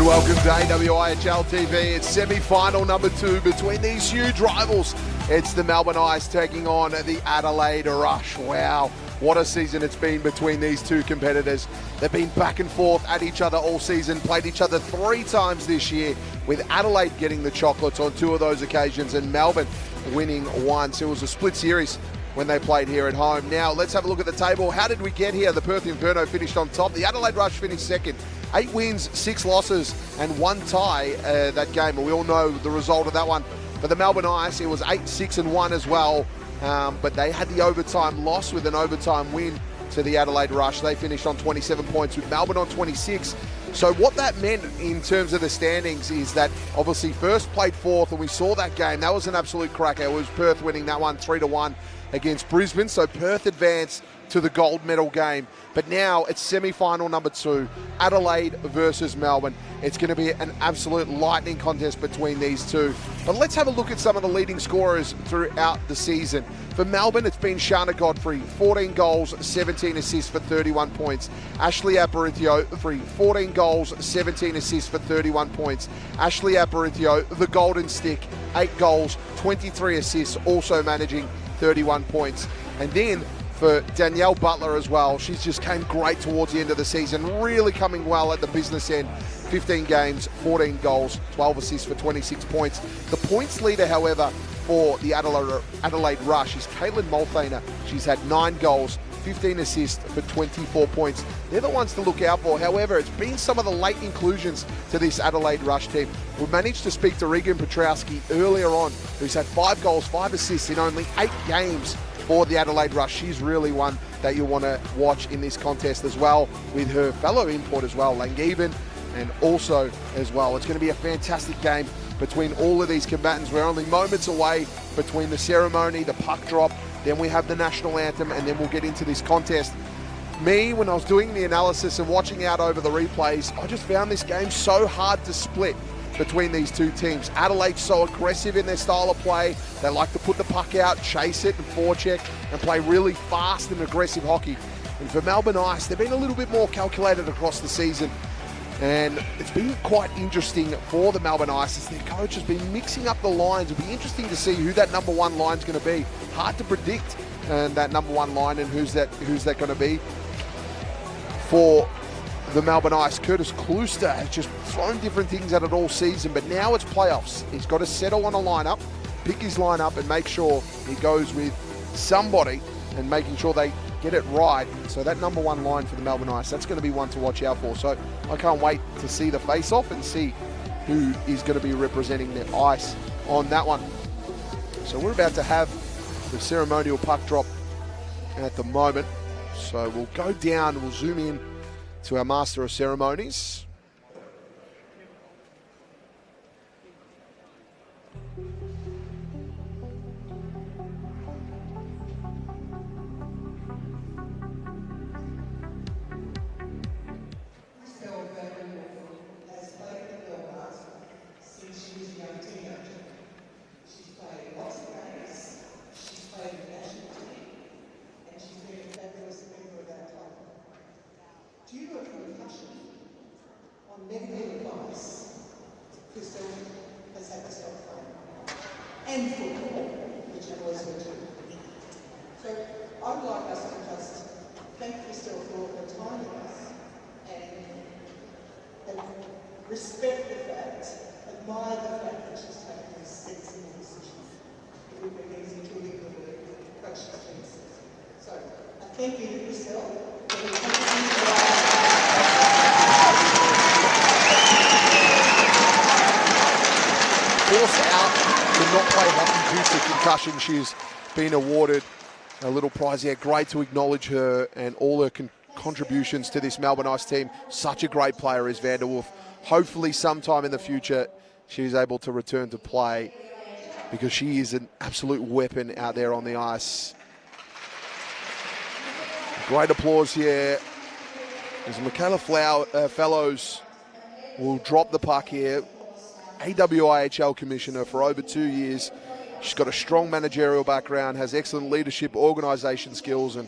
Welcome to AWIHL TV. It's semi-final number 2 between these huge rivals. It's the Melbourne Ice taking on the Adelaide Rush. Wow, what a season it's been between these two competitors. They've been back and forth at each other all season, played each other 3 times this year, with Adelaide getting the chocolates on 2 of those occasions and Melbourne winning once. It was a split series when they played here at home. Now, let's have a look at the table. How did we get here? The Perth Inferno finished on top. The Adelaide Rush finished second. 8 wins, 6 losses, and 1 tie that game. And we all know the result of that one. For the Melbourne Ice, it was 8-6-1 as well. But they had the overtime loss with an overtime win to the Adelaide Rush. They finished on 27 points with Melbourne on 26. So what that meant in terms of the standings is that obviously first played 4th, and we saw that game. That was an absolute cracker. It was Perth winning that one 3-1 against Brisbane. So Perth advanced to the gold medal game. But now it's semi-final number 2, Adelaide versus Melbourne. It's going to be an absolute lightning contest between these two. But let's have a look at some of the leading scorers throughout the season. For Melbourne, it's been Shana Godfrey, 14 goals, 17 assists for 31 points. Ashley Aparicio, 14 goals, 17 assists for 31 points. Ashley Aparicio, the golden stick, 8 goals, 23 assists, also managing 31 points. And then for Danielle Butler as well, she's just came great towards the end of the season, really coming well at the business end. 15 games, 14 goals, 12 assists for 26 points. The points leader, however, for the Adelaide Rush is Caitlin Multhaner. She's had 9 goals, 15 assists for 24 points. They're the ones to look out for. However, it's been some of the late inclusions to this Adelaide Rush team. We managed to speak to Regan Petrowski earlier on, who's had 5 goals, 5 assists in only 8 games for the Adelaide Rush. She's really one that you want to watch in this contest as well, with her fellow import as well, Langevin, and also as well. It's going to be a fantastic game between all of these combatants. We're only moments away between the ceremony, the puck drop, then we have the national anthem, and then we'll get into this contest. Me, when I was doing the analysis and watching out over the replays, I just found this game so hard to split between these two teams. Adelaide's so aggressive in their style of play. They like to put the puck out, chase it and forecheck and play really fast and aggressive hockey. And for Melbourne Ice, they've been a little bit more calculated across the season. And it's been quite interesting for the Melbourne Ice as their coach has been mixing up the lines. It'll be interesting to see who that number 1 line's going to be. Hard to predict that number 1 line and who's that going to be. For the Melbourne Ice, Curtis Klooster has just thrown different things at it all season, but now it's playoffs. He's got to settle on a lineup, pick his lineup and make sure he goes with somebody and making sure they get it right. So that number 1 line for the Melbourne Ice, that's going to be one to watch out for. So I can't wait to see the face-off and see who is going to be representing the Ice on that one. So we're about to have the ceremonial puck drop at the moment. So we'll go down, we'll zoom in to our Master of Ceremonies. and football, which I always do. So I would like us to just thank Christelle for her time with us and respect the fact, admire the fact that she's taken this sensible decision. It would be easy to ignore her, but she's been sensible. So thank you to Christelle for the forced out to not play hockey due to concussion. She's been awarded a little prize here. Great to acknowledge her and all her contributions to this Melbourne Ice team. Such a great player is Vanderwolf. Hopefully sometime in the future she's able to return to play, because she is an absolute weapon out there on the ice. Great applause here as Michaela Fellows will drop the puck here. AWIHL Commissioner for over 2 years. She's got a strong managerial background, has excellent leadership, organisation skills, and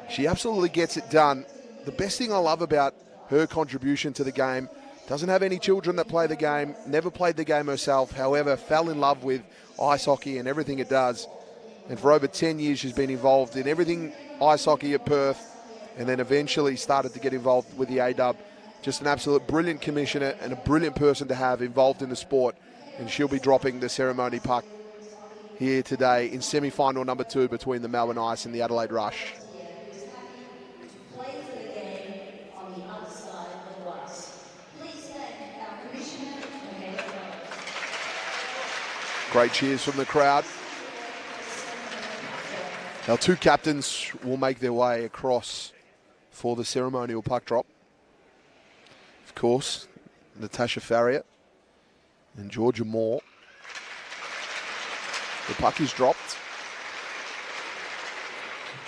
she absolutely gets it done. The best thing I love about her contribution to the game, doesn't have any children that play the game, never played the game herself, however, fell in love with ice hockey and everything it does. And for over 10 years, she's been involved in everything ice hockey at Perth, and then eventually started to get involved with the AW. Just an absolute brilliant commissioner and a brilliant person to have involved in the sport. And she'll be dropping the ceremony puck here today in semi-final number 2 between the Melbourne Ice and the Adelaide Rush. Great cheers from the crowd. Our 2 captains will make their way across for the ceremonial puck drop. Of course, Natasha Farrier and Georgia Moore. The puck is dropped.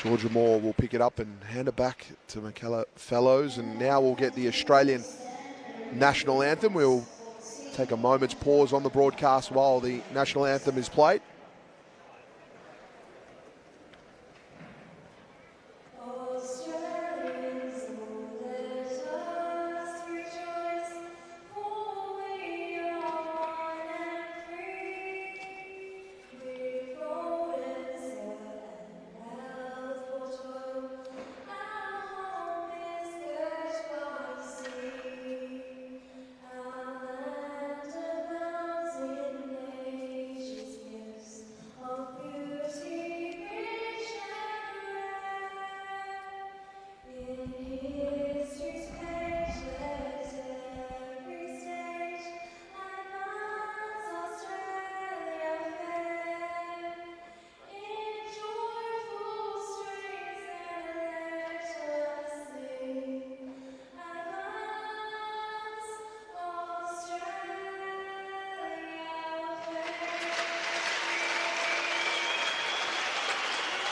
Georgia Moore will pick it up and hand it back to Michaela Fellows, and now we'll get the Australian national anthem. We'll take a moment's pause on the broadcast while the national anthem is played.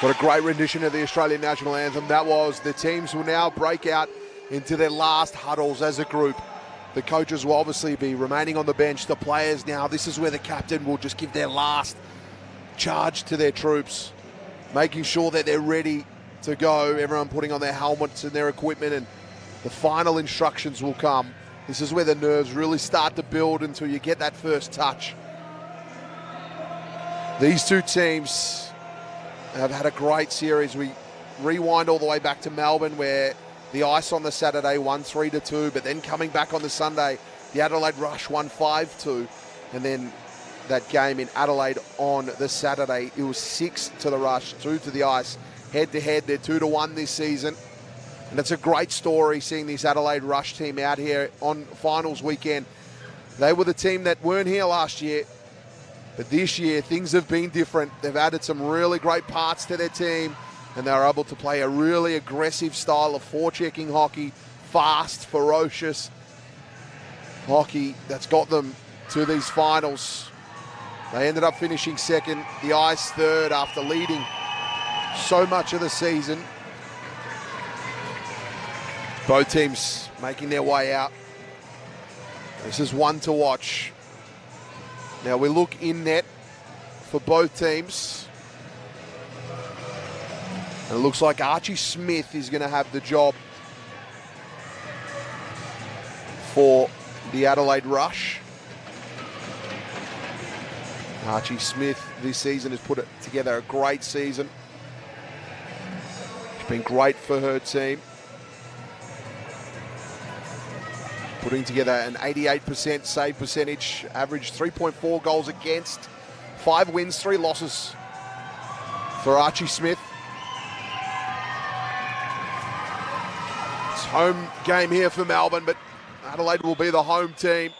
What a great rendition of the Australian national anthem that was. The teams will now break out into their last huddles as a group. The coaches will obviously be remaining on the bench. The players now, this is where the captain will just give their last charge to their troops, making sure that they're ready to go. Everyone putting on their helmets and their equipment, and the final instructions will come. This is where the nerves really start to build until you get that first touch. These 2 teams have had a great series. We rewind all the way back to Melbourne, where the Ice on the Saturday won 3-2, but then coming back on the Sunday, the Adelaide Rush won 5-2, and then that game in Adelaide on the Saturday, it was 6 to the Rush, 2 to the Ice. Head-to-head, they're 2-1 this season, and it's a great story seeing this Adelaide Rush team out here on finals weekend. They were the team that weren't here last year, but this year, things have been different. They've added some really great parts to their team, and they're able to play a really aggressive style of forechecking hockey, fast, ferocious hockey that's got them to these finals. They ended up finishing second, the Ice third after leading so much of the season. Both teams making their way out. This is one to watch. Now we look in net for both teams. And it looks like Archie Smith is going to have the job for the Adelaide Rush. Archie Smith this season has put together a great season. She's been great for her team. Putting together an 88% save percentage, average 3.4 goals against, 5 wins, 3 losses for Archie Smith. It's home game here for Melbourne, but Adelaide will be the home team.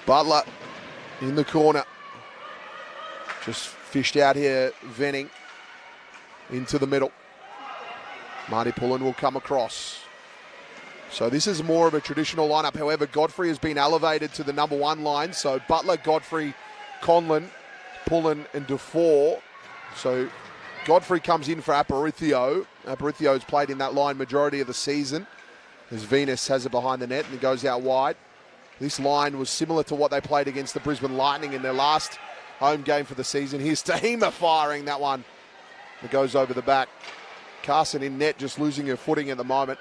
Butler in the corner. Just fished out here, Venning into the middle. Marty Pullen will come across. So this is more of a traditional lineup. However, Godfrey has been elevated to the number 1 line. So Butler, Godfrey, Conlon, Pullen and Dufour. So Godfrey comes in for Aparicio. Aparicio's played in that line majority of the season, as Venus has it behind the net and it goes out wide. This line was similar to what they played against the Brisbane Lightning in their last home game for the season. Here's Tahima firing that one. It goes over the back. Carson in net, just losing her footing at the moment.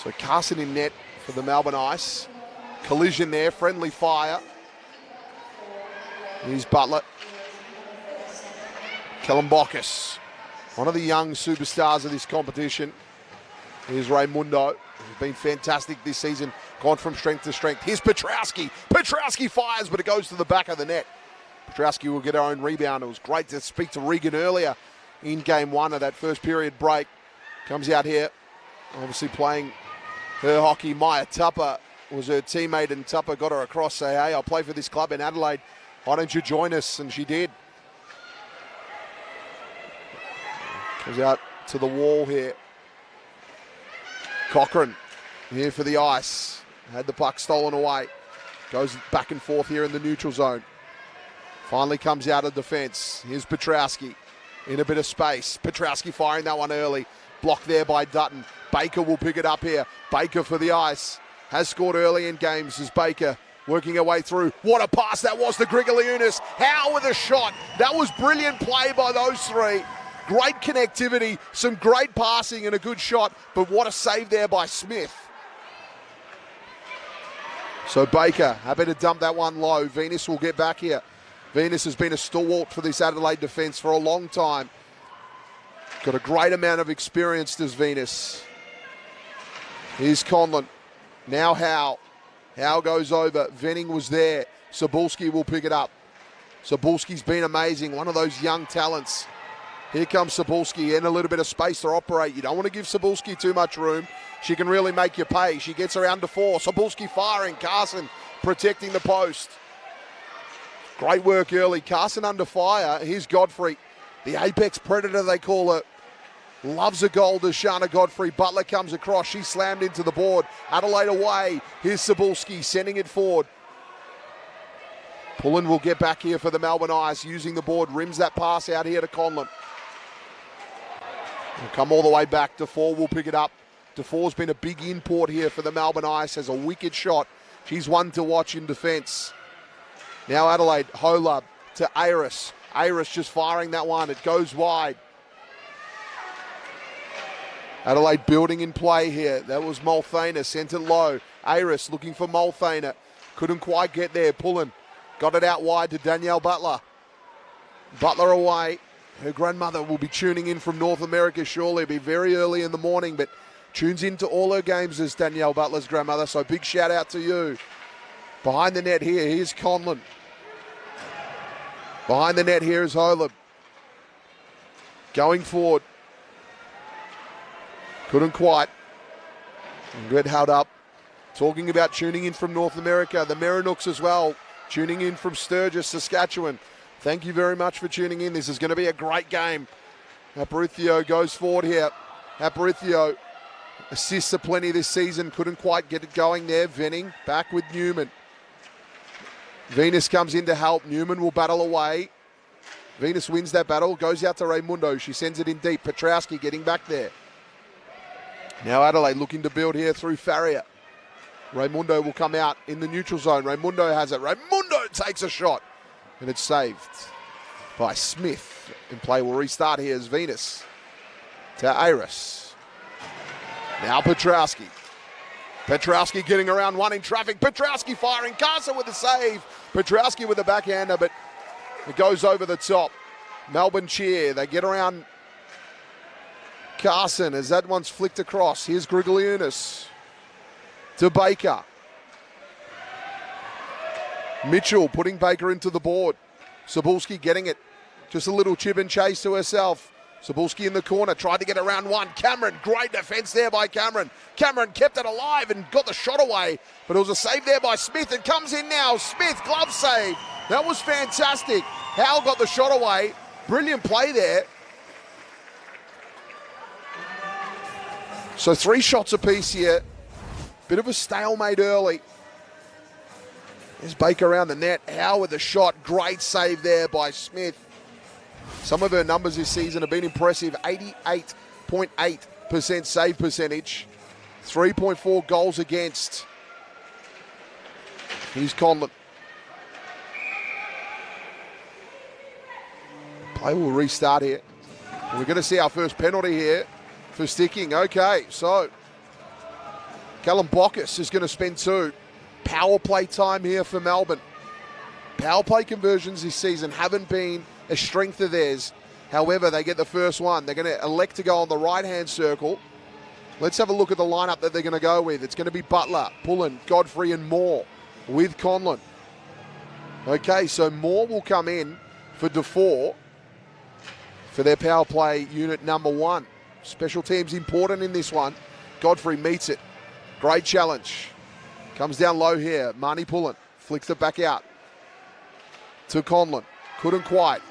So Carson in net for the Melbourne Ice. Collision there, friendly fire. Here's Butler. Kalambokis, one of the young superstars of this competition. Here's Raimundo, who's been fantastic this season, gone from strength to strength. Here's Petrowski. Petrowski fires, but it goes to the back of the net. Petrowski will get her own rebound. It was great to speak to Regan earlier in game 1 of that first period break. Comes out here, obviously playing her hockey. Maya Tupper was her teammate, and Tupper got her across, say, hey, I'll play for this club in Adelaide. Why don't you join us? And she did. Comes out to the wall here. Cochrane here for the Ice. Had the puck stolen away. Goes back and forth here in the neutral zone. Finally comes out of defence. Here's Petrowski in a bit of space. Petrowski firing that one early. Blocked there by Dutton. Baker will pick it up here. Baker for the Ice. Has scored early in games as Baker working her way through. What a pass that was to Grigaliunas. How with a shot. That was brilliant play by those three. Great connectivity, some great passing and a good shot, but what a save there by Smith. So Baker, happy to dump that one low. Venus will get back here. Venus has been a stalwart for this Adelaide defence for a long time. Got a great amount of experience, does Venus. Here's Conlon. Now Howe. Howe goes over. Venning was there. Cebulski will pick it up. Cebulski's been amazing, one of those young talents. Here comes Cebulski in a little bit of space to operate. You don't want to give Cebulski too much room. She can really make you pay. She gets around to 4. Cebulski firing. Carson protecting the post. Great work early. Carson under fire. Here's Godfrey. The apex predator, they call her. Loves a goal, does Shana Godfrey. Butler comes across. She's slammed into the board. Adelaide away. Here's Cebulski sending it forward. Pullen will get back here for the Melbourne Ice, using the board. Rims that pass out here to Conlon. Will come all the way back. Dufour will pick it up. Dufour's been a big import here for the Melbourne Ice. Has a wicked shot. She's one to watch in defence. Now Adelaide, Holub to Aris. Aris just firing that one. It goes wide. Adelaide building in play here. That was Multhana, sent it low. Aris looking for Multhana. Couldn't quite get there. Pullen got it out wide to Danielle Butler. Butler away. Her grandmother will be tuning in from North America surely. It'll be very early in the morning, but tunes into all her games as Danielle Butler's grandmother, so big shout out to you. Behind the net here, here's Conlon. Behind the net here is Holub. Going forward. Couldn't quite. Get held up. Talking about tuning in from North America, the Marinooks as well, tuning in from Sturgis, Saskatchewan. Thank you very much for tuning in. This is going to be a great game. Aparicio goes forward here. Aparicio assists are plenty this season. Couldn't quite get it going there. Venning back with Newman. Venus comes in to help. Newman will battle away. Venus wins that battle. Goes out to Raimundo. She sends it in deep. Petrowski getting back there. Now Adelaide looking to build here through Farrier. Raimundo will come out in the neutral zone. Raimundo has it. Raimundo takes a shot. And it's saved by Smith. And play will restart here as Venus to Aris. Now Petrowski. Petrowski getting around one in traffic. Petrowski firing. Carson with the save. Petrowski with the backhander, but it goes over the top. Melbourne cheer. They get around Carson as that one's flicked across. Here's Grigaliunas to Baker. Mitchell putting Baker into the board. Cebulski getting it. Just a little chip and chase to herself. Cebulski in the corner, tried to get around one. Cameron, great defence there by Cameron. Cameron kept it alive and got the shot away, but it was a save there by Smith. It comes in now. Smith, glove save. That was fantastic. Howell got the shot away. Brilliant play there. So 3 shots apiece here. Bit of a stalemate early. There's Baker around the net. Howell with the shot. Great save there by Smith. Some of her numbers this season have been impressive. 88.8% save percentage. 3.4 goals against. Here's Conlon. Play will restart here. We're going to see our first penalty here for sticking. Okay, so Callum Bockus is going to spend 2. Power play time here for Melbourne. Power play conversions this season haven't been a strength of theirs. However, they get the first one. They're going to elect to go on the right-hand circle. Let's have a look at the lineup that they're going to go with. It's going to be Butler, Pullen, Godfrey and Moore with Conlon. Okay, so Moore will come in for DeFore for their power play unit number 1. Special teams important in this one. Godfrey meets it. Great challenge. Comes down low here. Marnie Pullen flicks it back out to Conlon. Couldn't quite.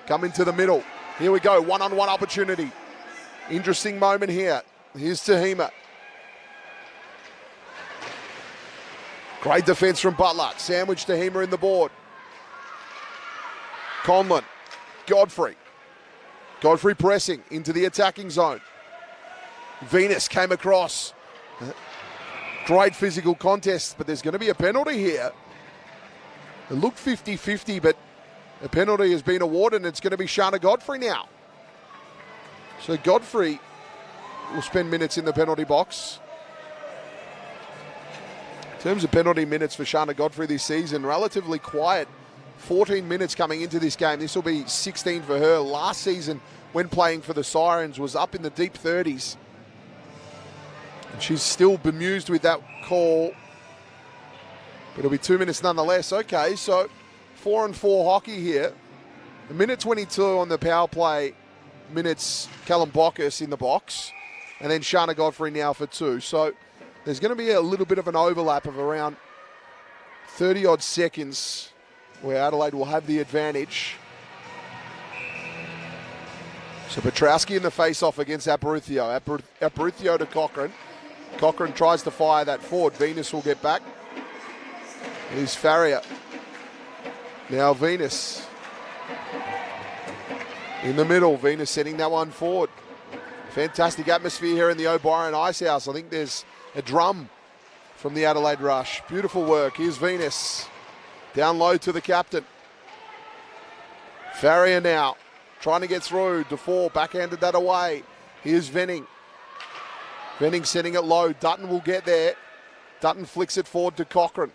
Come into the middle. Here we go. One-on-one opportunity. Interesting moment here. Here's Tahima. Great defense from Butler. Sandwich Tahima in the board. Conlon. Godfrey. Godfrey pressing into the attacking zone. Venus came across. Great physical contest, but there's going to be a penalty here. It looked 50-50, but a penalty has been awarded, and it's going to be Shana Godfrey now. So Godfrey will spend minutes in the penalty box. In terms of penalty minutes for Shana Godfrey this season, relatively quiet. 14 minutes coming into this game. This will be 16 for her. Last season, when playing for the Sirens, was up in the deep 30s. And she's still bemused with that call. But it'll be 2 minutes nonetheless. Okay, so 4-on-4 hockey here. A minute 22 on the power play. Minutes Callum Bockus in the box. And then Shana Godfrey now for 2. So there's going to be a little bit of an overlap of around 30-odd seconds where Adelaide will have the advantage. So Petrowski in the face-off against Aparicio. Aparicio to Cochrane. Cochrane tries to fire that forward. Venus will get back. Here's Farrier. Now Venus. In the middle, Venus sending that one forward. Fantastic atmosphere here in the O'Brien Icehouse. I think there's a drum from the Adelaide Rush. Beautiful work. Here's Venus. Down low to the captain. Farrier now. Trying to get through. DeFore backhanded that away. Here's Venning. Venning sending it low. Dutton will get there. Dutton flicks it forward to Cochrane.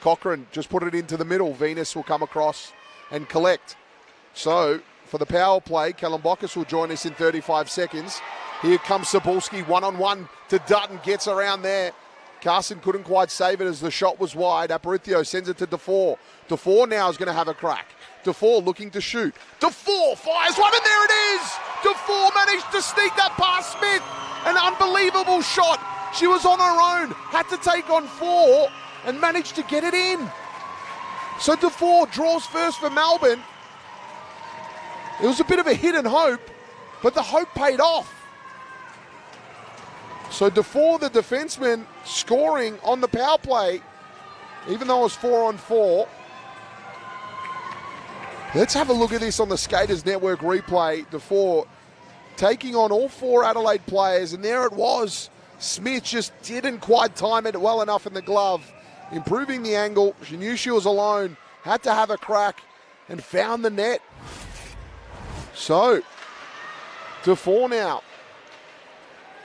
Cochrane just put it into the middle. Venus will come across and collect. So for the power play, Callum Bockus will join us in 35 seconds. Here comes Cebulski, one-on-one to Dutton. Gets around there. Carson couldn't quite save it as the shot was wide. Aparicio sends it to DeFore. DeFore now is going to have a crack. DeFore looking to shoot. DeFore fires one, and there it is! DeFore managed to sneak that past Smith. An unbelievable shot. She was on her own, had to take on 4, and managed to get it in. So DeFore draws first for Melbourne. It was a bit of a hit and hope, but the hope paid off. So DeFore, the defenseman, scoring on the power play, even though it was 4-on-4. Let's have a look at this on the Skaters Network replay. DeFore taking on all 4 Adelaide players, and there it was. Smith just didn't quite time it well enough in the glove. Improving the angle. She knew she was alone, had to have a crack, and found the net. So, DeFore now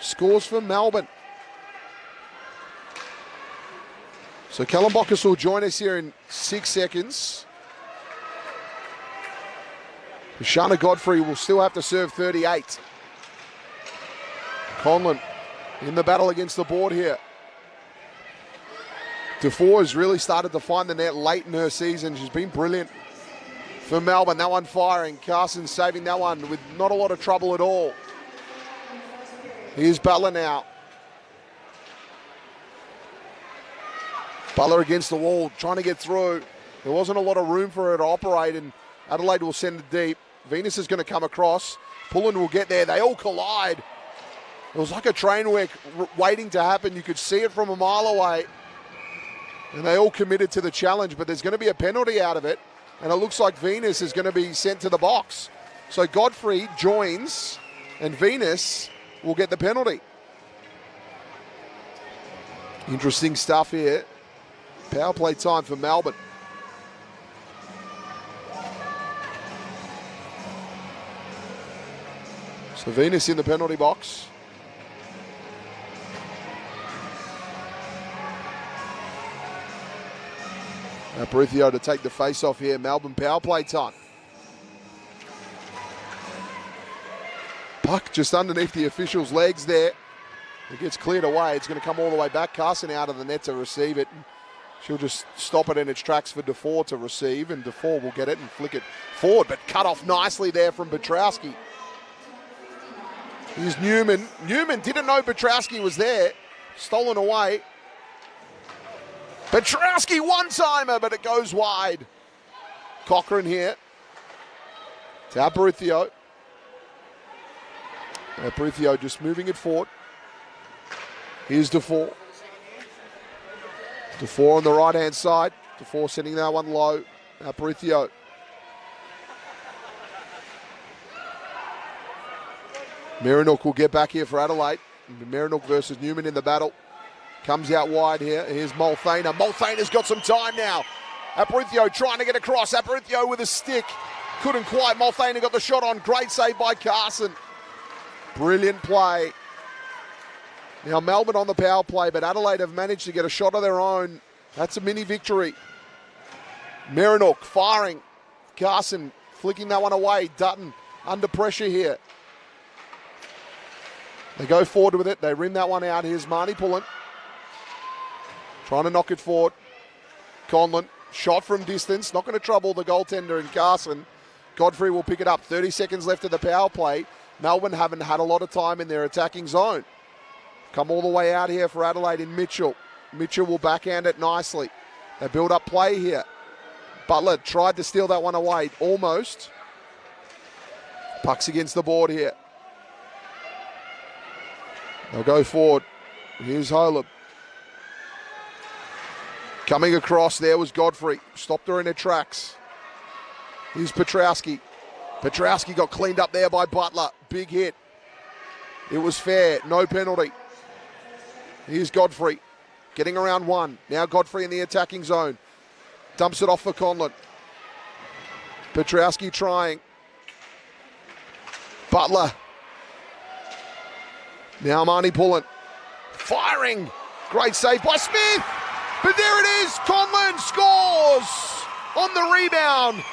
scores for Melbourne. So Callum Bockus will join us here in 6 seconds. Shana Godfrey will still have to serve 38. Conlon in the battle against the board here. Dufour has really started to find the net late in her season. She's been brilliant for Melbourne. That one firing. Carson saving that one with not a lot of trouble at all. Here's Butler now. Butler against the wall, trying to get through. There wasn't a lot of room for her to operate, and Adelaide will send it deep. Venus is going to come across. Pullen will get there. They all collide. It was like a train wreck waiting to happen. You could see it from a mile away. And they all committed to the challenge, but there's going to be a penalty out of it. And it looks like Venus is going to be sent to the box. So Godfrey joins, and Venus will get the penalty. Interesting stuff here. Power play time for Melbourne. So Venus in the penalty box. Aparicio to take the face-off here. Melbourne power play time. Puck just underneath the official's legs there. It gets cleared away. It's going to come all the way back. Carson out of the net to receive it. She'll just stop it in its tracks for Dufour to receive, and Dufour will get it and flick it forward, but cut off nicely there from Petrowski. Here's Newman. Newman didn't know Petrowski was there. Stolen away. Petrowski one-timer, but it goes wide. Cochrane here. To Aparicio. Aparicio just moving it forward. Here's Dufour. Dufour on the right-hand side. Dufour sending that one low. Aparicio. Marinook will get back here for Adelaide. Marinook versus Newman in the battle. Comes out wide here. Here's Multhana. Multhana's got some time now. Aparicio trying to get across. Aparicio with a stick. Couldn't quite. Multhana got the shot on. Great save by Carson. Brilliant play. Now Melbourne on the power play, but Adelaide have managed to get a shot of their own. That's a mini victory. Marinook firing. Carson flicking that one away. Dutton under pressure here. They go forward with it. They rim that one out. Here's Marnie Pullen. Trying to knock it forward. Conlon. Shot from distance. Not going to trouble the goaltender in Carson. Godfrey will pick it up. 30 seconds left of the power play. Melbourne haven't had a lot of time in their attacking zone. Come all the way out here for Adelaide in Mitchell. Mitchell will backhand it nicely. They build up play here. Butler tried to steal that one away. Almost. Puck's against the board here. They'll go forward. Here's Holub. Coming across, there was Godfrey. Stopped her in her tracks. Here's Petrowski. Petrowski got cleaned up there by Butler. Big hit. It was fair. No penalty. Here's Godfrey. Getting around one. Now Godfrey in the attacking zone. Dumps it off for Conlon. Petrowski trying. Butler. Now Marnie Pullen. Firing. Great save by Smith. But there it is. Conlon scores on the rebound.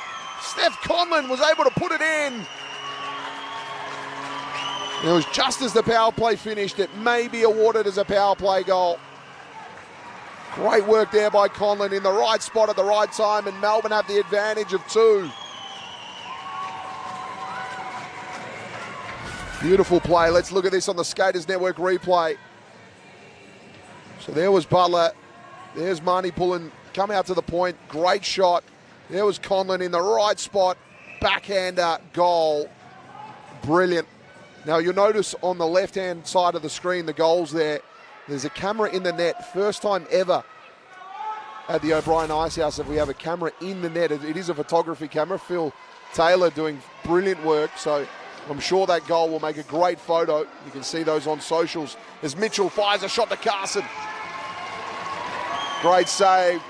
Steph Conlon was able to put it in. It was just as the power play finished. It may be awarded as a power play goal. Great work there by Conlon in the right spot at the right time, and Melbourne have the advantage of 2. Beautiful play. Let's look at this on the Skaters Network replay. So there was Butler. There's Marnie Pullen. Come out to the point. Great shot. There was Conlon in the right spot. Backhander goal. Brilliant. Now you'll notice on the left-hand side of the screen, the goals there, there's a camera in the net. First time ever at the O'Brien Icehouse that we have a camera in the net. It is a photography camera. Phil Taylor doing brilliant work. So I'm sure that goal will make a great photo. You can see those on socials as Mitchell fires a shot to Carson. Great save.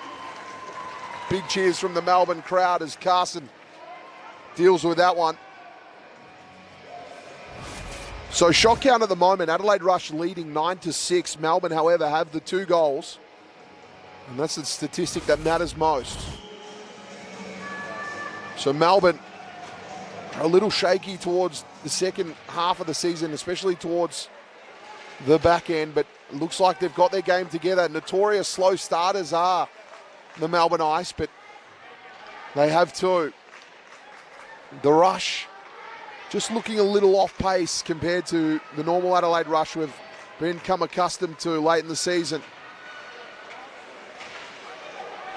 Big cheers from the Melbourne crowd as Carson deals with that one. So shot count at the moment, Adelaide Rush leading 9-6. Melbourne, however, have the 2 goals. And that's the statistic that matters most. So Melbourne are a little shaky towards the second half of the season, especially towards the back end, but it looks like they've got their game together. Notorious slow starters are the Melbourne Ice, but they have too. The Rush just looking a little off pace compared to the normal Adelaide Rush we've become accustomed to late in the season.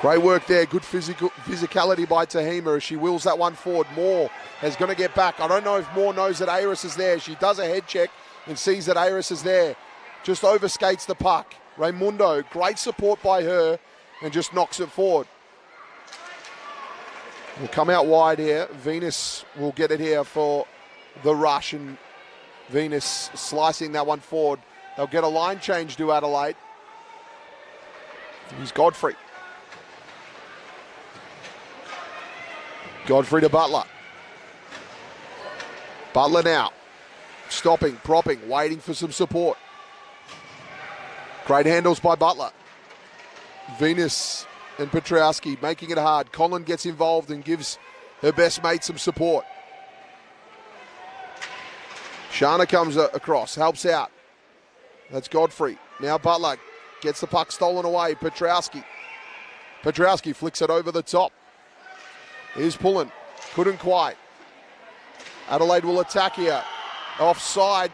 Great work there, good physicality by Tahima as she wheels that one forward. Moore is going to get back. I don't know if Moore knows that Ayres is there. She does a head check and sees that Ayres is there. Just overskates the puck. Raimundo, great support by her, and just knocks it forward. Will come out wide here. Venus will get it here for the Rush, and Venus slicing that one forward. They'll get a line change to Adelaide. Here's Godfrey. Godfrey to Butler. Butler now. Stopping, propping, waiting for some support. Great handles by Butler. Venus and Petrowski making it hard. Conlon gets involved and gives her best mate some support. Shana comes across, helps out. That's Godfrey. Now Butler gets the puck stolen away. Petrowski. Petrowski flicks it over the top. Here's pulling. Couldn't quite. Adelaide will attack here. Offside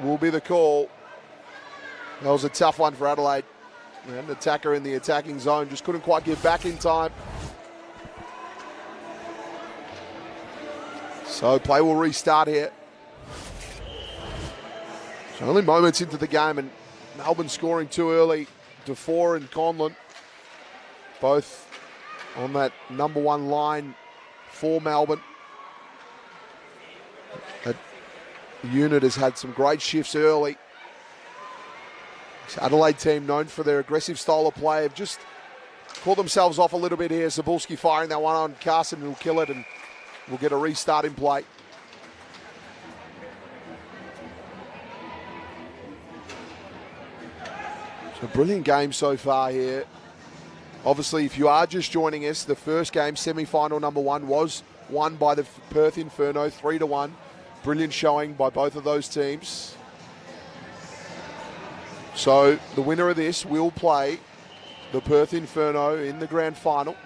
will be the call. That was a tough one for Adelaide. We had an attacker in the attacking zone. Just couldn't quite get back in time. So play will restart here. So only moments into the game, and Melbourne scoring too early. DeFore and Conlon both on that number one line for Melbourne. That unit has had some great shifts early. This Adelaide team, known for their aggressive style of play, have just caught themselves off a little bit here. Zabulski firing that one on Carson, will kill it, and we'll get a restart in play. So brilliant game so far here. Obviously, if you are just joining us, the first game, semi-final number one, was won by the Perth Inferno, 3-1. Brilliant showing by both of those teams. So the winner of this will play the Perth Inferno in the grand final.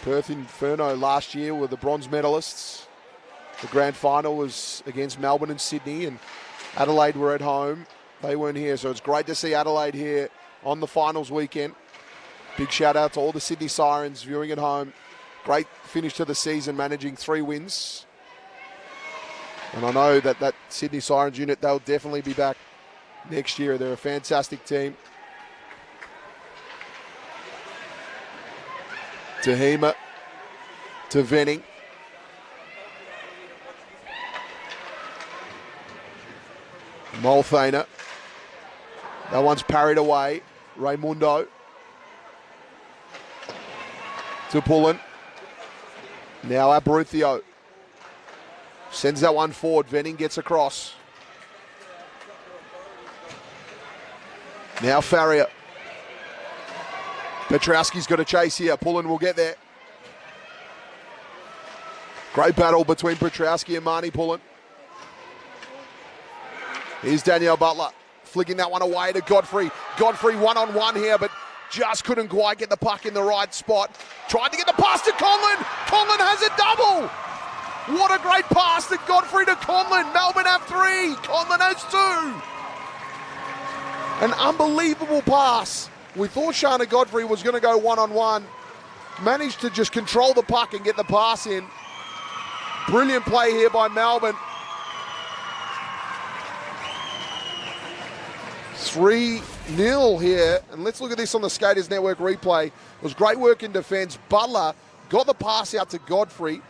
Perth Inferno last year were the bronze medalists. The grand final was against Melbourne and Sydney, and Adelaide were at home. They weren't here, so it's great to see Adelaide here on the finals weekend. Big shout out to all the Sydney Sirens viewing at home. Great finish to the season, managing 3 wins. And I know that Sydney Sirens unit, they'll definitely be back next year. They're a fantastic team. Tahima to Venning. Multhana. That one's parried away. Raimundo to Pullen. Now Abruzio sends that one forward. Venning gets across. Now Farrier. Petrowski's got a chase here. Pullen will get there. Great battle between Petrowski and Marnie Pullen. Here's Danielle Butler, flicking that one away to Godfrey. Godfrey one-on-one here, but just couldn't quite get the puck in the right spot. Tried to get the pass to Conlon. Conlon has a double. What a great pass to Godfrey to Conlon. Melbourne have 3. Conlon has 2. An unbelievable pass. We thought Shana Godfrey was going to go one-on-one. Managed to just control the puck and get the pass in. Brilliant play here by Melbourne. 3-0 here, and let's look at this on the Skaters Network replay. It was great work in defence. Butler got the pass out to Godfrey.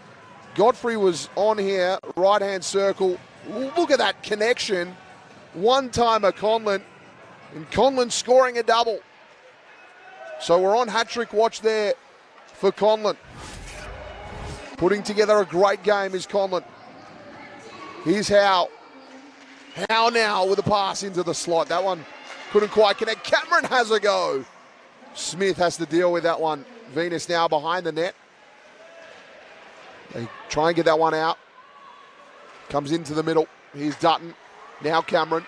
Godfrey was on here, right-hand circle. Look at that connection. One-timer Conlon, and Conlon scoring a double. So we're on hat-trick watch there for Conlon. Putting together a great game is Conlon. Here's Howe. Howe now with a pass into the slot. That one couldn't quite connect. Cameron has a go. Smith has to deal with that one. Venus now behind the net. They try and get that one out. Comes into the middle. Here's Dutton. Now Cameron.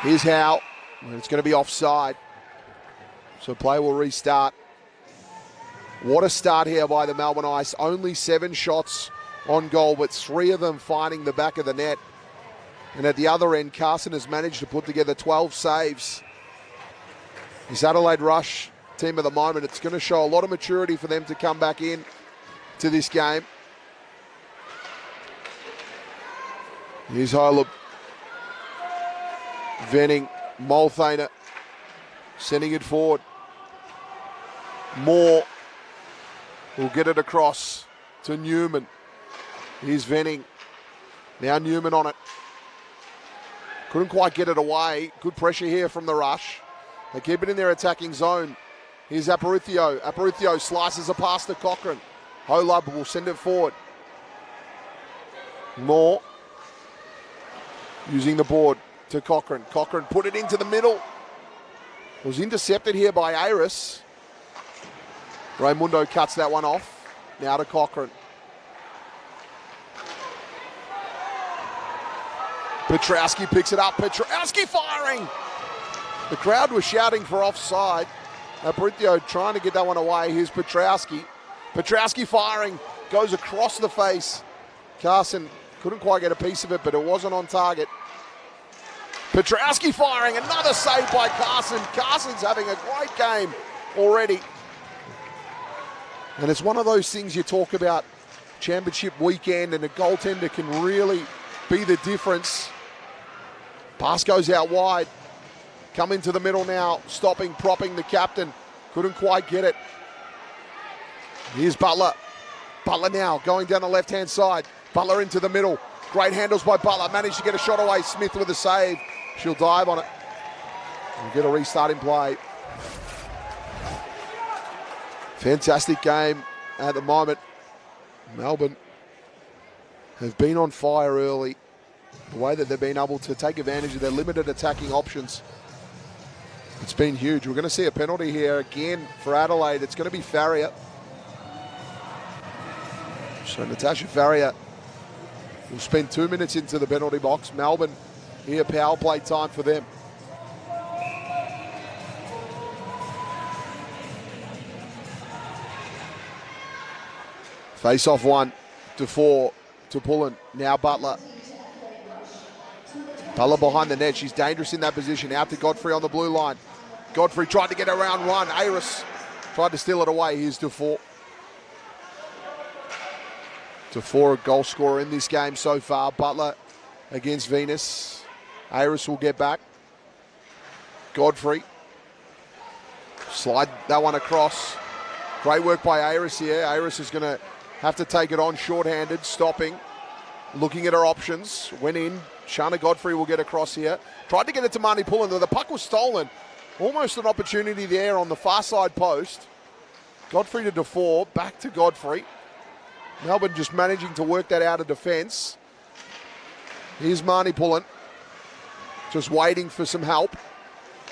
Here's Howe. And it's going to be offside. So play will restart. What a start here by the Melbourne Ice. Only 7 shots on goal, but 3 of them finding the back of the net. And at the other end, Carson has managed to put together 12 saves. This Adelaide Rush team at the moment, it's going to show a lot of maturity for them to come back in to this game. Here's Holub. Venning, Molthaner, sending it forward. Moore will get it across to Newman. Here's Venning. Now Newman on it. Couldn't quite get it away. Good pressure here from the Rush. They keep it in their attacking zone. Here's Aparicio. Aparicio slices a pass to Cochrane. Holub will send it forward. Moore using the board to Cochrane. Cochrane put it into the middle. Was intercepted here by Aris. Raimundo cuts that one off. Now to Cochrane. Petrowski picks it up. Petrowski firing! The crowd was shouting for offside. Aparicio trying to get that one away. Here's Petrowski. Petrowski firing. Goes across the face. Carson couldn't quite get a piece of it, but it wasn't on target. Petrowski firing. Another save by Carson. Carson's having a great game already. And it's one of those things you talk about, championship weekend, and a goaltender can really be the difference. Pass goes out wide. Come into the middle now, stopping, propping the captain. Couldn't quite get it. Here's Butler. Butler now going down the left-hand side. Butler into the middle. Great handles by Butler. Managed to get a shot away. Smith with a save. She'll dive on it. We'll get a restart in play. Fantastic game at the moment. Melbourne have been on fire early. The way that they've been able to take advantage of their limited attacking options. It's been huge. We're going to see a penalty here again for Adelaide. It's going to be Farrier. So Natasha Farrier will spend 2 minutes into the penalty box. Melbourne here, power play time for them. Face off 1 to 4 to Pullen. Now Butler. Butler behind the net. She's dangerous in that position. Out to Godfrey on the blue line. Godfrey tried to get around 1. Aris tried to steal it away. Here's Dufour. Dufour, a goal scorer in this game so far. Butler against Venus. Aris will get back. Godfrey. Slide that one across. Great work by Aris here. Aris is going to have to take it on short-handed, stopping. Looking at her options. Went in. Shana Godfrey will get across here. Tried to get it to Marnie Pullen. The puck was stolen. Almost an opportunity there on the far side post. Godfrey to Dufour. Back to Godfrey. Melbourne just managing to work that out of defence. Here's Marnie Pullen. Just waiting for some help.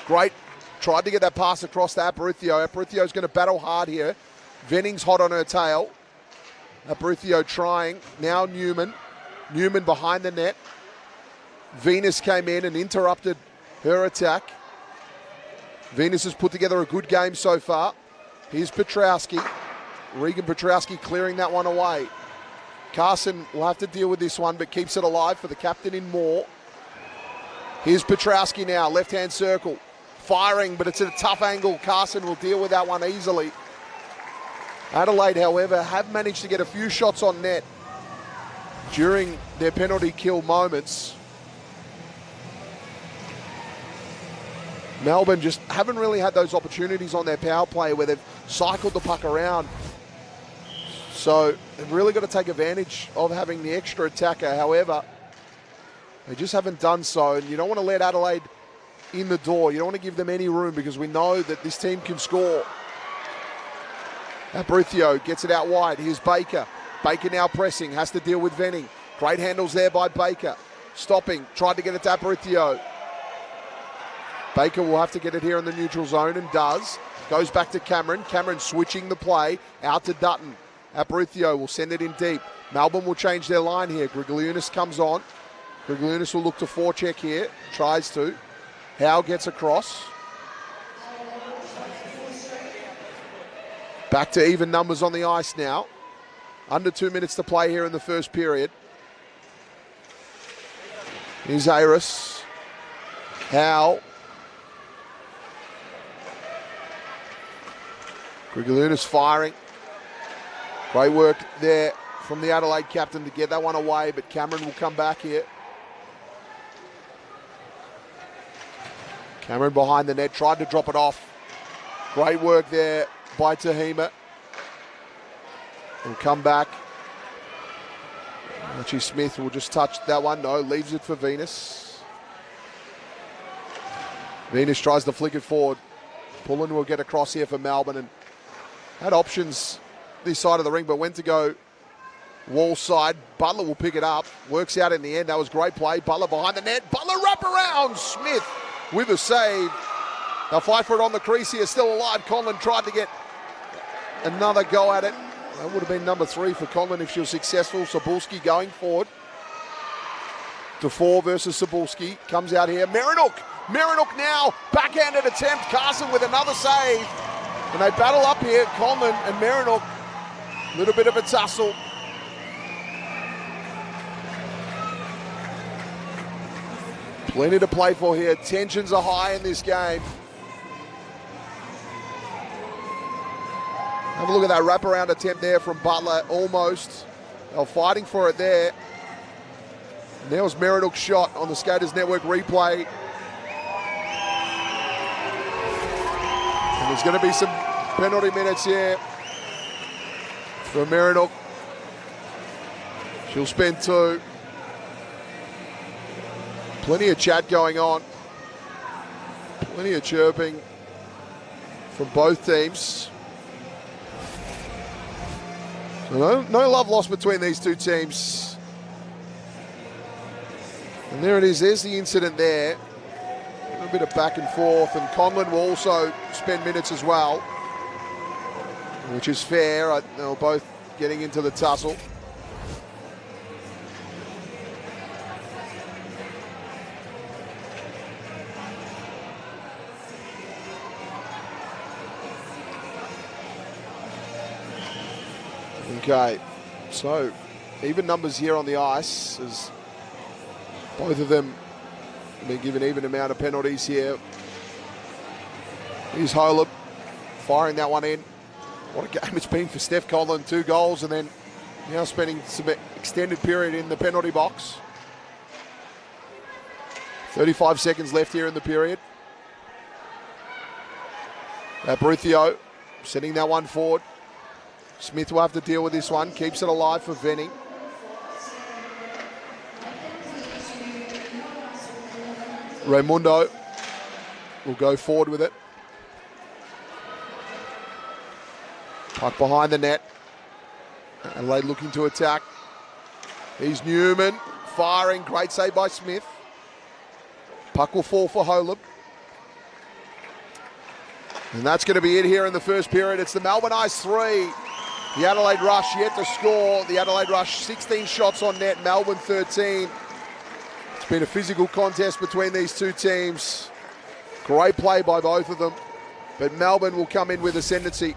Great. Tried to get that pass across to Aparicio. Aparicio's going to battle hard here. Venning's hot on her tail. Aparicio trying. Now Newman. Newman behind the net. Venus came in and interrupted her attack. Venus has put together a good game so far. Here's Petrowski. Regan Petrowski clearing that one away. Carson will have to deal with this one, but keeps it alive for the captain in Moore. Here's Petrowski now, left-hand circle. Firing, but it's at a tough angle. Carson will deal with that one easily. Adelaide, however, have managed to get a few shots on net during their penalty kill moments. Melbourne just haven't really had those opportunities on their power play where they've cycled the puck around. So they've really got to take advantage of having the extra attacker. However, they just haven't done so. And you don't want to let Adelaide in the door. You don't want to give them any room because we know that this team can score. Aparicio gets it out wide. Here's Baker. Baker now pressing. Has to deal with Venning. Great handles there by Baker. Stopping. Tried to get it to Aparicio. Baker will have to get it here in the neutral zone and does. Goes back to Cameron. Cameron switching the play out to Dutton. Abruzio will send it in deep. Melbourne will change their line here. Grigounius comes on. Grigounius will look to forecheck here. Tries to. Howe gets across. Back to even numbers on the ice now. Under 2 minutes to play here in the first period. Here's Aris. Howe. Grigounius firing. Great work there from the Adelaide captain to get that one away, but Cameron will come back here. Cameron behind the net, tried to drop it off. Great work there by Tahima. He'll come back. Archie Smith will just touch that one. No, leaves it for Venus. Venus tries to flick it forward. Pullen will get across here for Melbourne and had options this side of the ring, but went to go wall side. Butler will pick it up. Works out in the end. That was great play. Butler behind the net. Butler wrap around. Smith with a save. They'll fight for it on the crease here. Still alive. Conlon tried to get another go at it. That would have been number 3 for Conlon if she was successful. Cebulski going forward. DeFore versus Cebulski. Comes out here. Marinook. Marinook now. Backhanded attempt. Carson with another save. And they battle up here, Conlon and Marinook. A little bit of a tussle. Plenty to play for here. Tensions are high in this game. Have a look at that wraparound attempt there from Butler, almost. They were fighting for it there. And there was Marinook's shot on the Skaters Network replay. There's going to be some penalty minutes here for Marinook. She'll spend 2. Plenty of chat going on. Plenty of chirping from both teams. So no love lost between these two teams. And there it is. There's the incident there. A bit of back and forth, and Conlon will also spend minutes as well, which is fair. They were both getting into the tussle. Okay, so even numbers here on the ice as both of them been given even amount of penalties here. Here's Holub firing that one in. What a game it's been for Steph Conlon. 2 goals and then now spending some extended period in the penalty box. 35 seconds left here in the period. Abruzio sending that one forward. Smith will have to deal with this one. Keeps it alive for Venning. Raimundo will go forward with it. Puck behind the net. Adelaide looking to attack. Here's Newman firing. Great save by Smith. Puck will fall for Holub. And that's going to be it here in the first period. It's the Melbourne Ice 3. The Adelaide Rush yet to score. The Adelaide Rush 16 shots on net. Melbourne 13. It's been a physical contest between these two teams. Great play by both of them. But Melbourne will come in with ascendancy.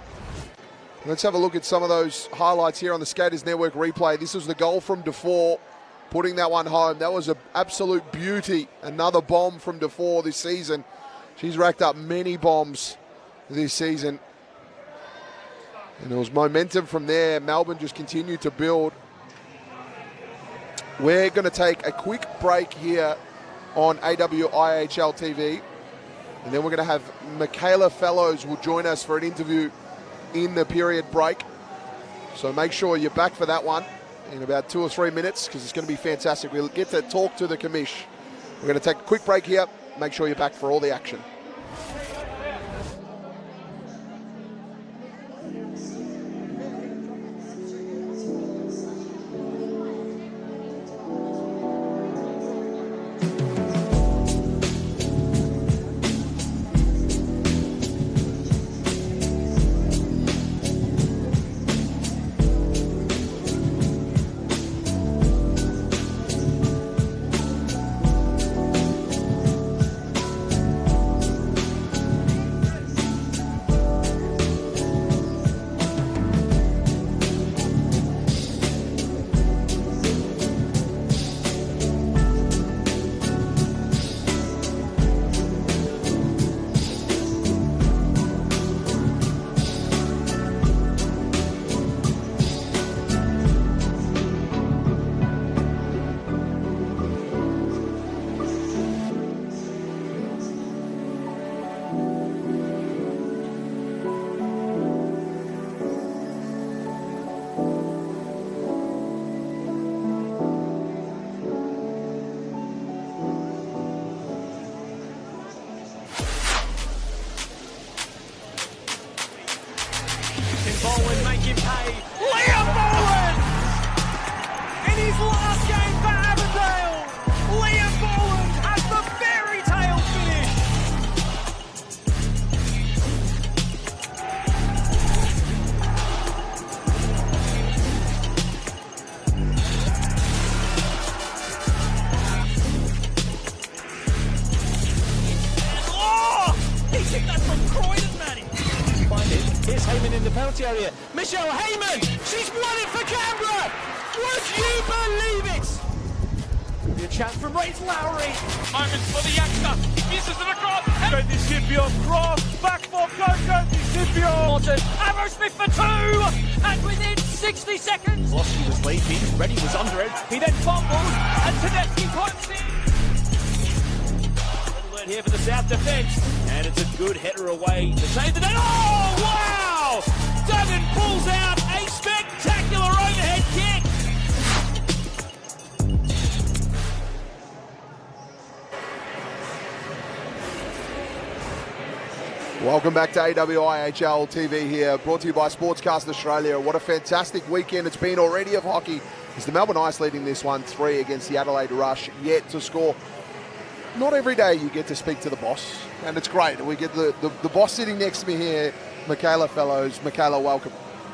Let's have a look at some of those highlights here on the Skaters Network replay. This was the goal from DeFore, putting that one home. That was an absolute beauty. Another bomb from DeFore this season. She's racked up many bombs this season. And there was momentum from there. Melbourne just continued to build. We're going to take a quick break here on AWIHL TV. And then we're going to have Michaela Fellows will join us for an interview in the period break. So make sure you're back for that one in about 2 or 3 minutes because it's going to be fantastic. We'll get to talk to the commish. We're going to take a quick break here. Make sure you're back for all the action. penalty area. Michelle Heyman, she's won it for Canberra! Would you believe it? The chance from Ray's Lowry. Moments for the youngster. Misses it across. Courtney Scipio cross. Back for Courtney Scipio. Morton. Arrowsmith for 2. And within 60 seconds. Losky was leaping. Reddy was under it. He then fumbled. And Tedeschi puts in. Alert here for the South defence. And it's a good header away to save the net. Oh, wow! Duggan pulls out a spectacular overhead kick. Welcome back to AWIHL TV here, brought to you by Sportscast Australia. What a fantastic weekend it's been already of hockey. As the Melbourne Ice leading this 1-3 against the Adelaide Rush, yet to score. Not every day you get to speak to the boss, and it's great. We get the boss sitting next to me here, Michaela Fellows. Michaela, welcome.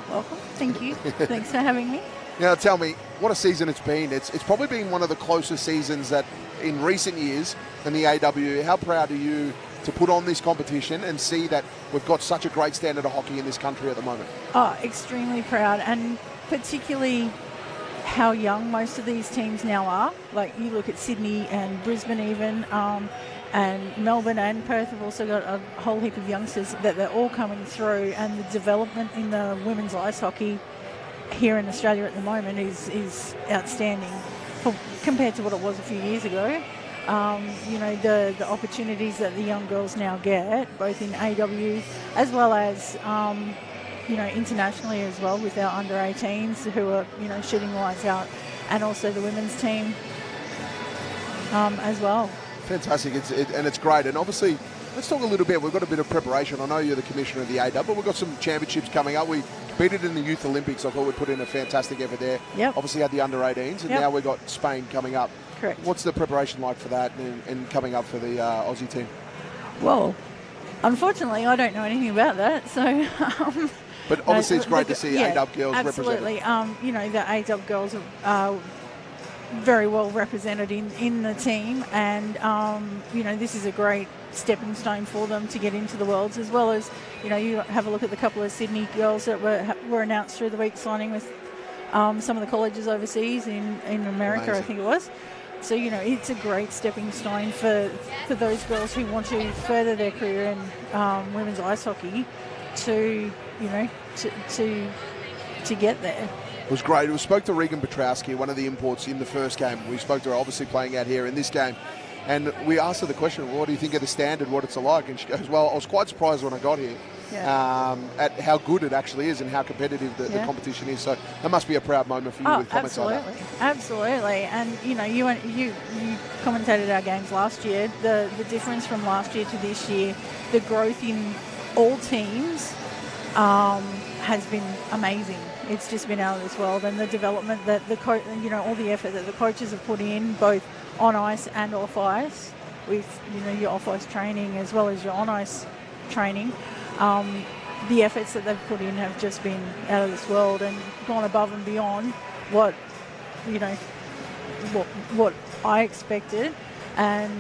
Welcome, thank you. Thanks for having me. Now tell me, what a season it's been. It's probably been one of the closest seasons that in recent years in the AW. How proud are you to put on this competition and see that we've got such a great standard of hockey in this country at the moment? Oh, extremely proud, and particularly how young most of these teams now are. Like you look at Sydney and Brisbane even, and Melbourne and Perth have also got a whole heap of youngsters that they're all coming through, and the development in the women's ice hockey here in Australia at the moment is outstanding compared to what it was a few years ago. You know, the opportunities that the young girls now get, both in AW as well as, you know, internationally as well with our under-18s who are, you know, shooting lights out, and also the women's team as well. Fantastic, and it's great. And obviously, let's talk a little bit. We've got a bit of preparation. I know you're the commissioner of the AW, but we've got some championships coming up. We competed in the Youth Olympics. I thought we'd put in a fantastic effort there. Yep. Obviously had the under-18s, and now we've got Spain coming up. Correct. What's the preparation like for that and coming up for the Aussie team? Well, unfortunately, I don't know anything about that. So, but obviously, it's great to see AW girls absolutely. represented. You know, the AW girls are very well represented in the team, and you know, this is a great stepping stone for them to get into the Worlds, as well as, you know, you have a look at the couple of Sydney girls that were announced through the week signing with some of the colleges overseas in America. Amazing. I think it was. So, you know, it's a great stepping stone for those girls who want to further their career in women's ice hockey to, you know, to get there. It was great. We spoke to Regan Petrowski, one of the imports in the first game. We spoke to her obviously playing out here in this game. And we asked her the question, well, what do you think of the standard, what it's like? And she goes, well, I was quite surprised when I got here at how good it actually is and how competitive the competition is. So that must be a proud moment for you with comments like that. Absolutely. And, you know, you commentated our games last year. The difference from last year to this year, the growth in all teams has been amazing. It's just been out of this world, and the development that you know, all the effort that the coaches have put in, both on ice and off ice, with, you know, your off ice training as well as your on ice training. The efforts that they've put in have just been out of this world and gone above and beyond what, you know, what I expected. And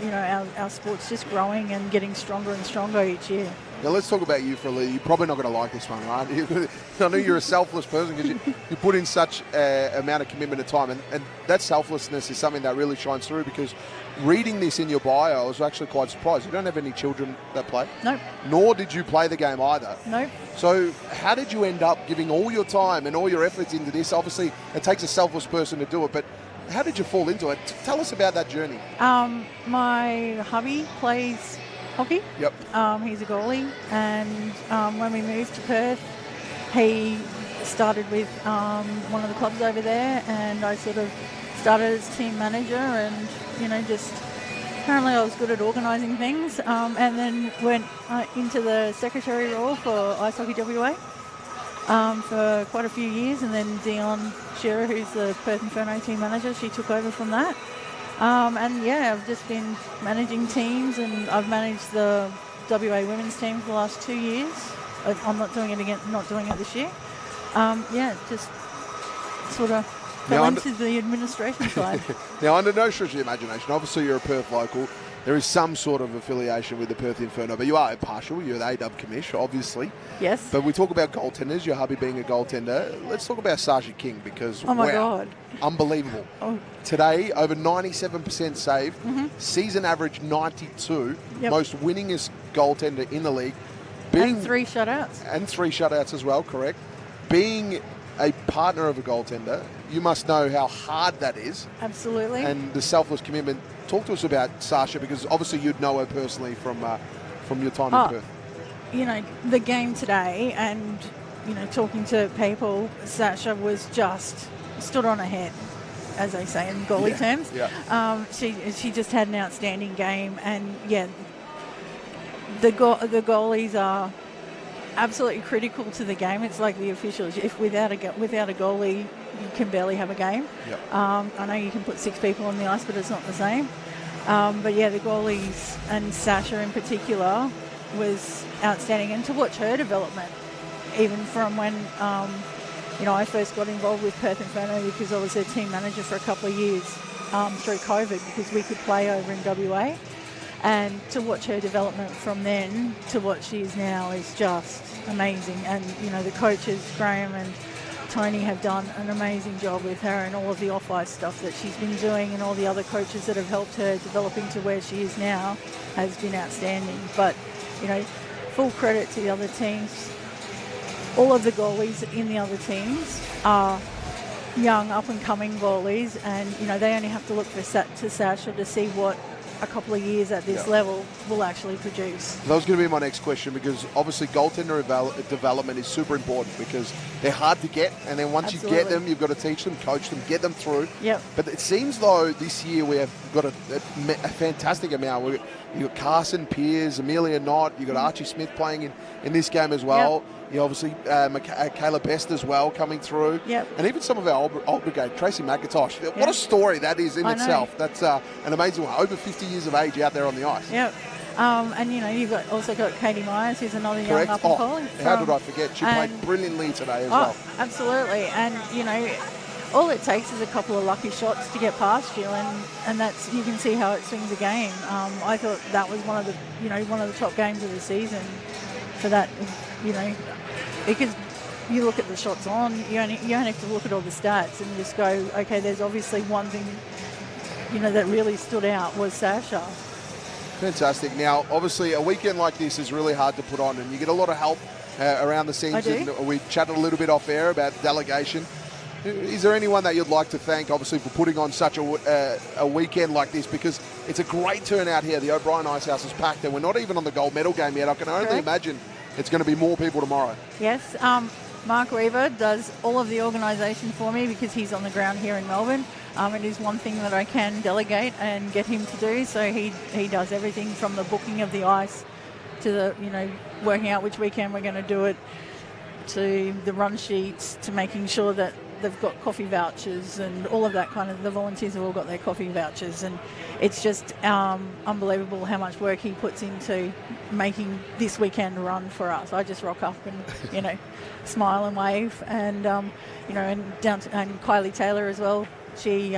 you know, our sport's just growing and getting stronger and stronger each year. Now let's talk about you for a little. You're probably not going to like this one, right? I know you're a selfless person because you put in such amount of commitment and time, and that selflessness is something that really shines through, because reading this in your bio, I was actually quite surprised. You don't have any children that play? Nope. Nor did you play the game either? Nope. So how did you end up giving all your time and all your efforts into this? Obviously, it takes a selfless person to do it, but how did you fall into it? Tell us about that journey. My hubby plays hockey. Yep. He's a goalie, and when we moved to Perth, he started with one of the clubs over there, and I sort of started as team manager, and, you know, just apparently I was good at organising things, and then went into the secretary role for Ice Hockey WA for quite a few years, and then Dion Shearer, who's the Perth Inferno team manager, she took over from that. And yeah, I've just been managing teams, and I've managed the WA women's team for the last 2 years. I'm not doing it again, not doing it this year. Yeah, just sort of fell into the administration side. Now, under no stretch of the imagination, obviously you're a Perth local. There is some sort of affiliation with the Perth Inferno, but you are impartial. You're the AW commish, obviously. Yes. But we talk about goaltenders, your hubby being a goaltender. Let's talk about Sasha King because, oh my wow, God. Unbelievable. Oh. Today, over 97% save, season average 92, most winningest goaltender in the league. And 3 shutouts. And 3 shutouts as well, correct. Being a partner of a goaltender, you must know how hard that is. Absolutely. And the selfless commitment. Talk to us about Sasha, because obviously you'd know her personally from your time in Perth. You know, the game today and, you know, talking to people, Sasha was just stood on her head, as they say in goalie terms. Yeah. She just had an outstanding game, and, the goalies are absolutely critical to the game. It's like the officials. If without a goalie, you can barely have a game. Yep. I know you can put 6 people on the ice, but it's not the same. But the goalies, and Sasha in particular, was outstanding. And to watch her development, even from when I first got involved with Perth Inferno, because I was their team manager for a couple of years through COVID, because we could play over in WA. And to watch her development from then to what she is now is just amazing. And, you know, the coaches, Graham and Tony, have done an amazing job with her, and all of the off-ice stuff that she's been doing, and all the other coaches that have helped her developing to where she is now has been outstanding. But, you know, full credit to the other teams. All of the goalies in the other teams are young, up-and-coming goalies, and, you know, they only have to look to Sasha to see what a couple of years at this level will actually produce. That was going to be my next question, because obviously goaltender development is super important, because they're hard to get, and then once you get them, you've got to teach them, coach them, get them through. Yep. But it seems though this year we have got a fantastic amount. You've got Carson, Piers, Amelia Knott, you've got Archie Smith playing in this game as well. Yep. You obviously Kayla Best as well coming through. Yep. And even some of our old brigade, Tracy McIntosh. What a story that is in itself. That's an amazing one. Over 50 years of age out there on the ice. Yep. And, you know, you've also got Katie Myers, who's another young up-and-coming. How did I forget? She played brilliantly today as well. Absolutely. And, you know, all it takes is a couple of lucky shots to get past you, and that's, you can see how it swings a game. I thought that was one of the top games of the season for that, you know, because you look at the shots on, you only have to look at all the stats and just go, okay, there's obviously one thing, you know, that really stood out was Sasha. Fantastic. Now, obviously, a weekend like this is really hard to put on, and you get a lot of help around the scenes. I do. And we chatted a little bit off air about delegation. Is there anyone that you'd like to thank, obviously, for putting on such a weekend like this? Because it's a great turnout here. The O'Brien Icehouse is packed, and we're not even on the gold medal game yet. I can only imagine it's going to be more people tomorrow. Yes. Mark Weaver does all of the organisation for me, because he's on the ground here in Melbourne. It is one thing that I can delegate and get him to do. So he does everything from the booking of the ice to the, you know, working out which weekend we're going to do it, to the run sheets, to making sure that they've got coffee vouchers and all of that kind of, the volunteers have all got their coffee vouchers, and it's just unbelievable how much work he puts into making this weekend run for us. I just rock up and, you know, smile and wave, and, you know, and Kylie Taylor as well. She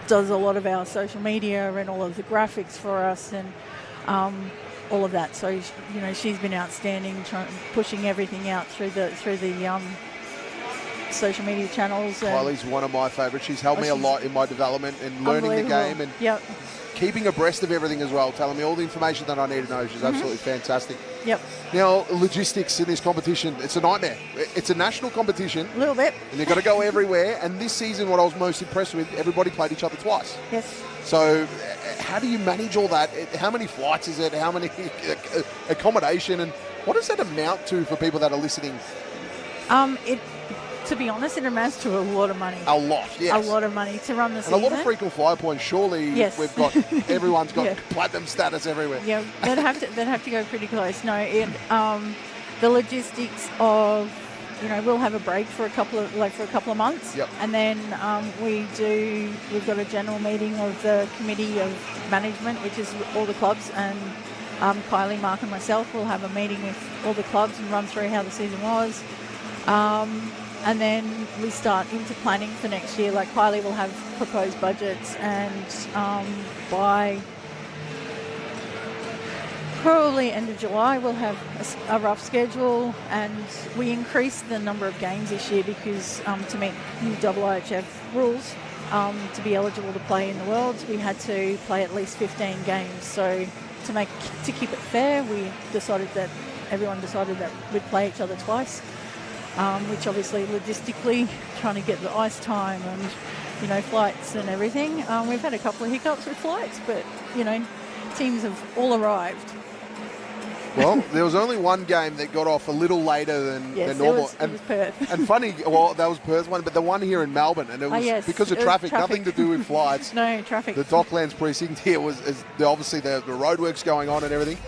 does a lot of our social media and all of the graphics for us, and all of that. So, you know, she's been outstanding, pushing everything out through the social media channels. Kylie's one of my favourites. She's helped me a lot in my development and learning the game, and keeping abreast of everything as well, telling me all the information that I need to know. She's absolutely fantastic. Yep. Now, logistics in this competition, it's a nightmare. It's a national competition. A little bit. And you've got to go everywhere. And this season, what I was most impressed with, everybody played each other twice. Yes. So how do you manage all that? How many flights is it? How many accommodation? And what does that amount to for people that are listening? To be honest, it amounts to a lot of money. A lot, yes. A lot of money to run the season. And a lot of frequent flyer points. Surely we've got, everyone's got platinum status everywhere. Yeah, they'd have to go pretty close. No, the logistics of, you know, we'll have a break for a couple of months. Yep. And then we've got a general meeting of the committee of management, which is all the clubs, and Kylie, Mark and myself will have a meeting with all the clubs and run through how the season was. And then we start into planning for next year. Like Kylie will have proposed budgets, and by probably end of July we'll have a rough schedule, and we increased the number of games this year because to meet new AWIHL rules, to be eligible to play in the Worlds, we had to play at least 15 games. So to keep it fair, everyone decided that we'd play each other twice, which obviously logistically, trying to get the ice time and flights and everything. We've had a couple of hiccups with flights, but teams have all arrived. Well, there was only one game that got off a little later than normal. It was Perth. And funny, well, that was Perth's one, but the one here in Melbourne, and it was because of traffic, nothing to do with flights. No, traffic. The Docklands precinct here was obviously the roadworks going on and everything.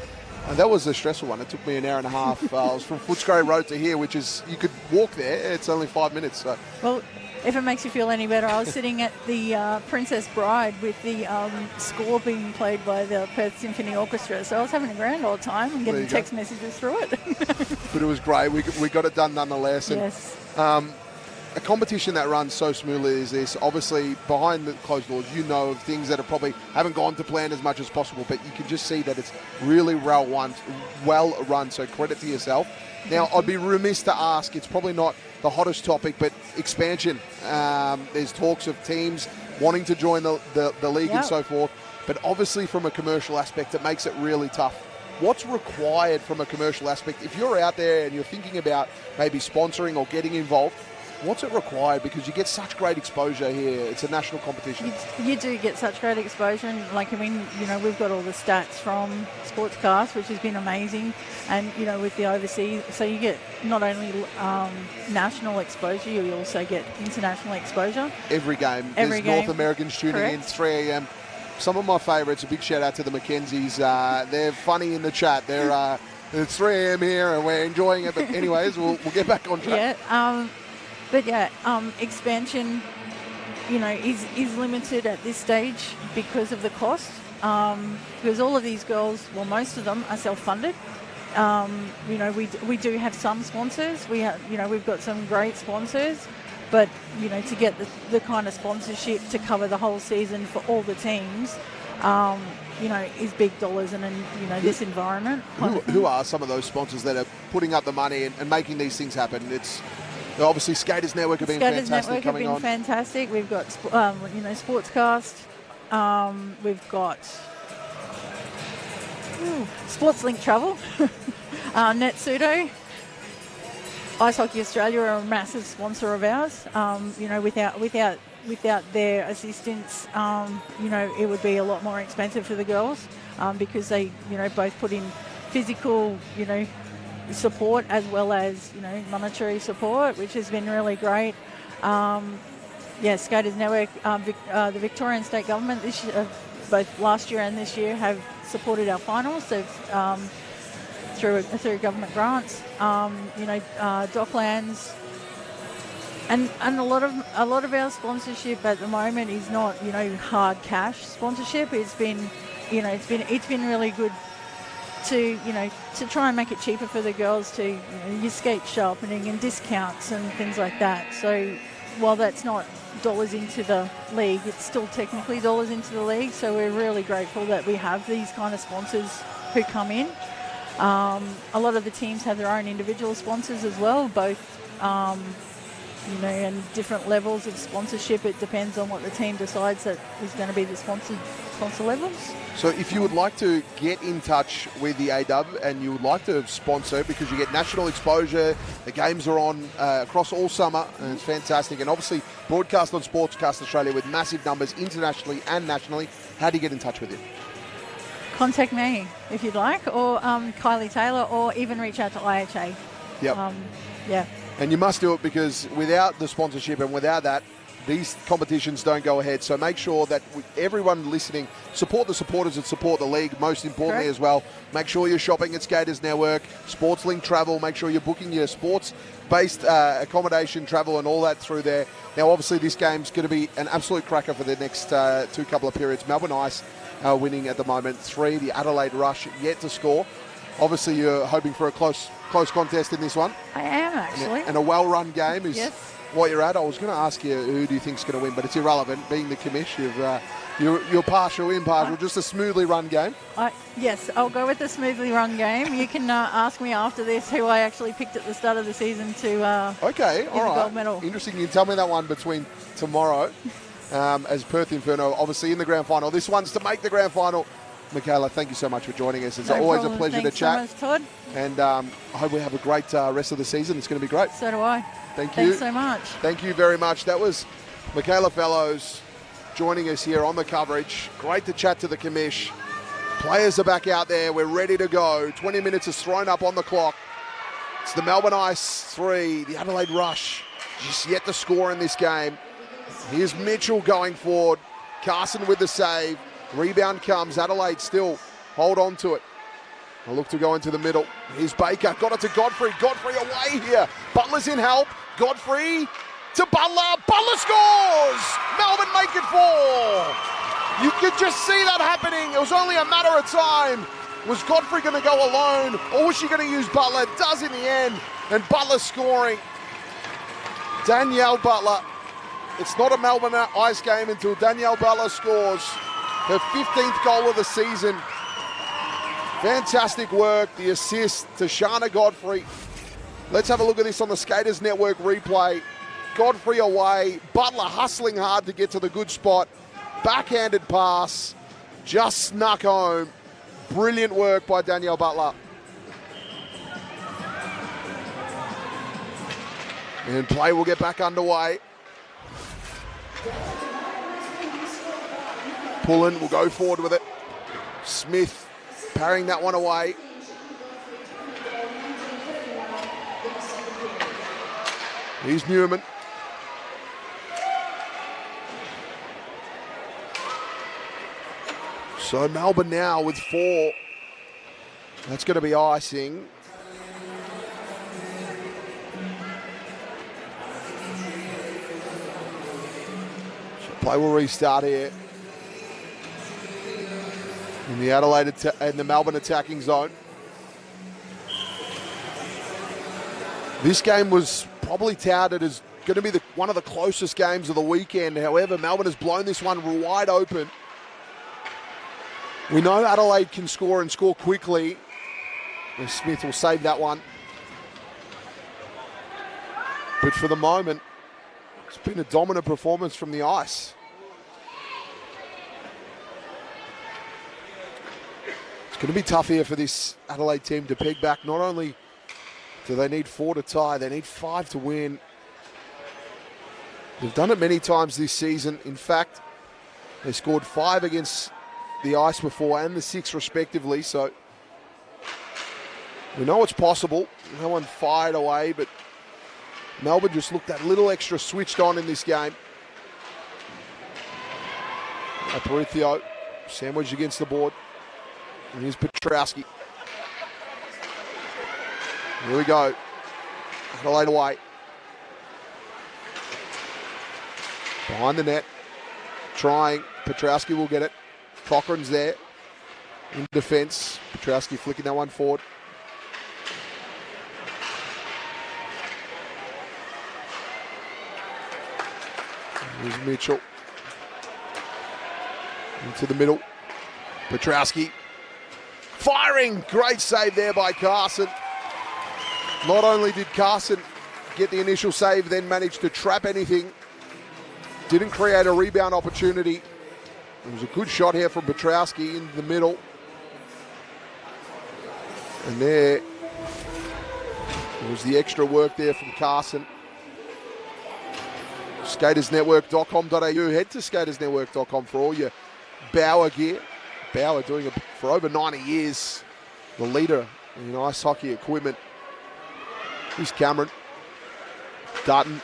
And that was a stressful one. It took me an hour and a half. I was from Footscray Road to here, which is, you could walk there. It's only 5 minutes. So. Well, if it makes you feel any better, I was sitting at the Princess Bride with the score being played by the Perth Symphony Orchestra. So I was having a grand old time and getting text messages through it. But it was great. We got it done nonetheless. And, yes. A competition that runs so smoothly as this, obviously behind the closed doors, of things that probably haven't gone to plan as much as possible, but you can just see that it's really well run, so credit to yourself. Now, I'd be remiss to ask, it's probably not the hottest topic, but expansion. There's talks of teams wanting to join the league and so forth, but obviously from a commercial aspect, it makes it really tough. What's required from a commercial aspect? If you're out there and you're thinking about maybe sponsoring or getting involved, what's it required? Because you get such great exposure here. It's a national competition. You do get such great exposure. And we've got all the stats from Sportscast, which has been amazing. And, with the overseas, so you get not only national exposure, you also get international exposure. Every game. There's North Americans tuning in, 3 a.m. Some of my favourites, a big shout out to the Mackenzies. They're funny in the chat. It's 3 a.m. here and we're enjoying it. But anyways, we'll get back on track. Expansion, is limited at this stage because of the cost. Because all of these girls, well, most of them are self-funded. We do have some sponsors. We've got some great sponsors, but to get the kind of sponsorship to cover the whole season for all the teams, is big dollars, and in this environment. Who are some of those sponsors that are putting up the money and making these things happen? It's obviously Skaters Network have been fantastic coming on. Fantastic. We've got Sportscast. We've got SportsLink Travel, NetSudo, Ice Hockey Australia are a massive sponsor of ours. Without their assistance, it would be a lot more expensive for the girls because they, both put in physical, support as well as, monetary support, which has been really great. Skaters Network, the Victorian State Government this year, both last year and this year, have supported our finals. They've through government grants. Docklands. And a lot of our sponsorship at the moment is not hard cash sponsorship. It's been really good to try and make it cheaper for the girls to use skate sharpening and discounts and things like that. So while that's not dollars into the league, it's still technically dollars into the league. So we're really grateful that we have these kind of sponsors who come in. A lot of the teams have their own individual sponsors as well, both and different levels of sponsorship. It depends on what the team decides that is going to be the sponsor levels. So if you would like to get in touch with the AW and you would like to sponsor, because you get national exposure, the games are on across all summer, and it's fantastic, and obviously broadcast on Sportscast Australia with massive numbers internationally and nationally, how do you get in touch with you? Contact me if you'd like, or Kylie Taylor, or even reach out to IHA. Yep. And you must do it, because without the sponsorship and without that, these competitions don't go ahead. So make sure that everyone listening, support the supporters and support the league, most importantly. Correct. As well. Make sure you're shopping at Skaters Network, SportsLink Travel. Make sure you're booking your sports-based accommodation, travel and all that through there. Now, obviously, this game's going to be an absolute cracker for the next couple of periods. Melbourne Ice winning at the moment 3. The Adelaide Rush yet to score. Obviously, you're hoping for a close contest in this one. I am, actually. And a well-run game is Yes. what you're at. I was going to ask you who do you think's going to win, but it's irrelevant. Being the commish, you're partial, impartial, just a smoothly run game. Yes, I'll go with the smoothly run game. You can ask me after this who I actually picked at the start of the season to okay, all the right. gold medal. Interesting. You can tell me that one between tomorrow as Perth Inferno, obviously in the grand final. This one's to make the grand final. Michaela, thank you so much for joining us. It's always problem. a pleasure Thanks to chat. So much, Todd. And I hope we have a great rest of the season. It's going to be great. So do I. Thank you. Thanks so much. Thank you very much. That was Michaela Fellows joining us here on the coverage. Great to chat to the commish. Players are back out there. We're ready to go. 20 minutes is thrown up on the clock. It's the Melbourne Ice 3, the Adelaide Rush. Just yet to score in this game. Here's Mitchell going forward. Carson with the save. Rebound comes. Adelaide still hold on to it. I look to go into the middle. Here's Baker. Got it to Godfrey. Godfrey away here. Butler's in help. Godfrey to Butler. Butler scores! Melbourne make it 4. You could just see that happening. It was only a matter of time. Was Godfrey going to go alone, or was she going to use Butler? Does in the end. And Butler scoring. Danielle Butler. It's not a Melbourne Ice game until Danielle Butler scores her 15th goal of the season. Fantastic work. The assist to Shana Godfrey. Let's have a look at this on the Skaters Network replay. Godfrey away. Butler hustling hard to get to the good spot. Backhanded pass. Just snuck home. Brilliant work by Danielle Butler. And play will get back underway. Pullen will go forward with it. Smith parrying that one away. Here's Newman. So Melbourne now with 4. That's going to be icing. So play will restart here. In the Adelaide and the Melbourne attacking zone. This game was probably touted as going to be one of the closest games of the weekend. However, Melbourne has blown this one wide open. We know Adelaide can score and score quickly. And Smith will save that one. But for the moment, it's been a dominant performance from the Ice. It's going to be tough here for this Adelaide team to peg back. Not only do they need 4 to tie, they need 5 to win. They've done it many times this season. In fact, they scored 5 against the Ice before and the 6 respectively. So we know it's possible. No one fired away, but Melbourne just looked that little extra switched on in this game. Aparicio sandwiched against the board. And here's Petrowski. Here we go. Adelaide away. Behind the net. Trying. Petrowski will get it. Cochran's there. In defence. Petrowski flicking that one forward. Here's Mitchell. Into the middle. Petrowski. Firing! Great save there by Carson. Not only did Carson get the initial save, then managed to trap anything. Didn't create a rebound opportunity. It was a good shot here from Petrowski in the middle. And there was the extra work there from Carson. SkatersNetwork.com.au. Head to SkatersNetwork.com for all your Bauer gear. Bauer doing it for over 90 years. The leader in ice hockey equipment. Here's Cameron. Dutton.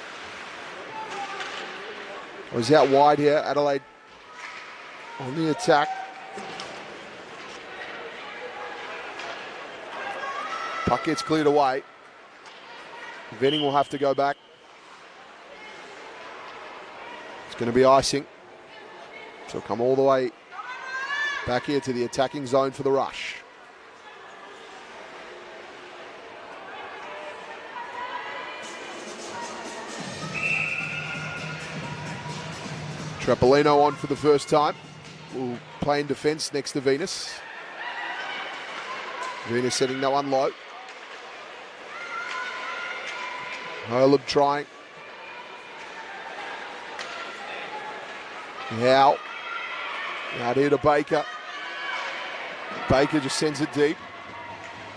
Was out wide here. Adelaide on the attack. Puck gets cleared away. Venning will have to go back. It's going to be icing. So come all the way back here to the attacking zone for the Rush. Trapolino on for the first time. Will play in defence next to Venus. Venus setting that one low. Holub trying. Now, out here to Baker. Baker just sends it deep.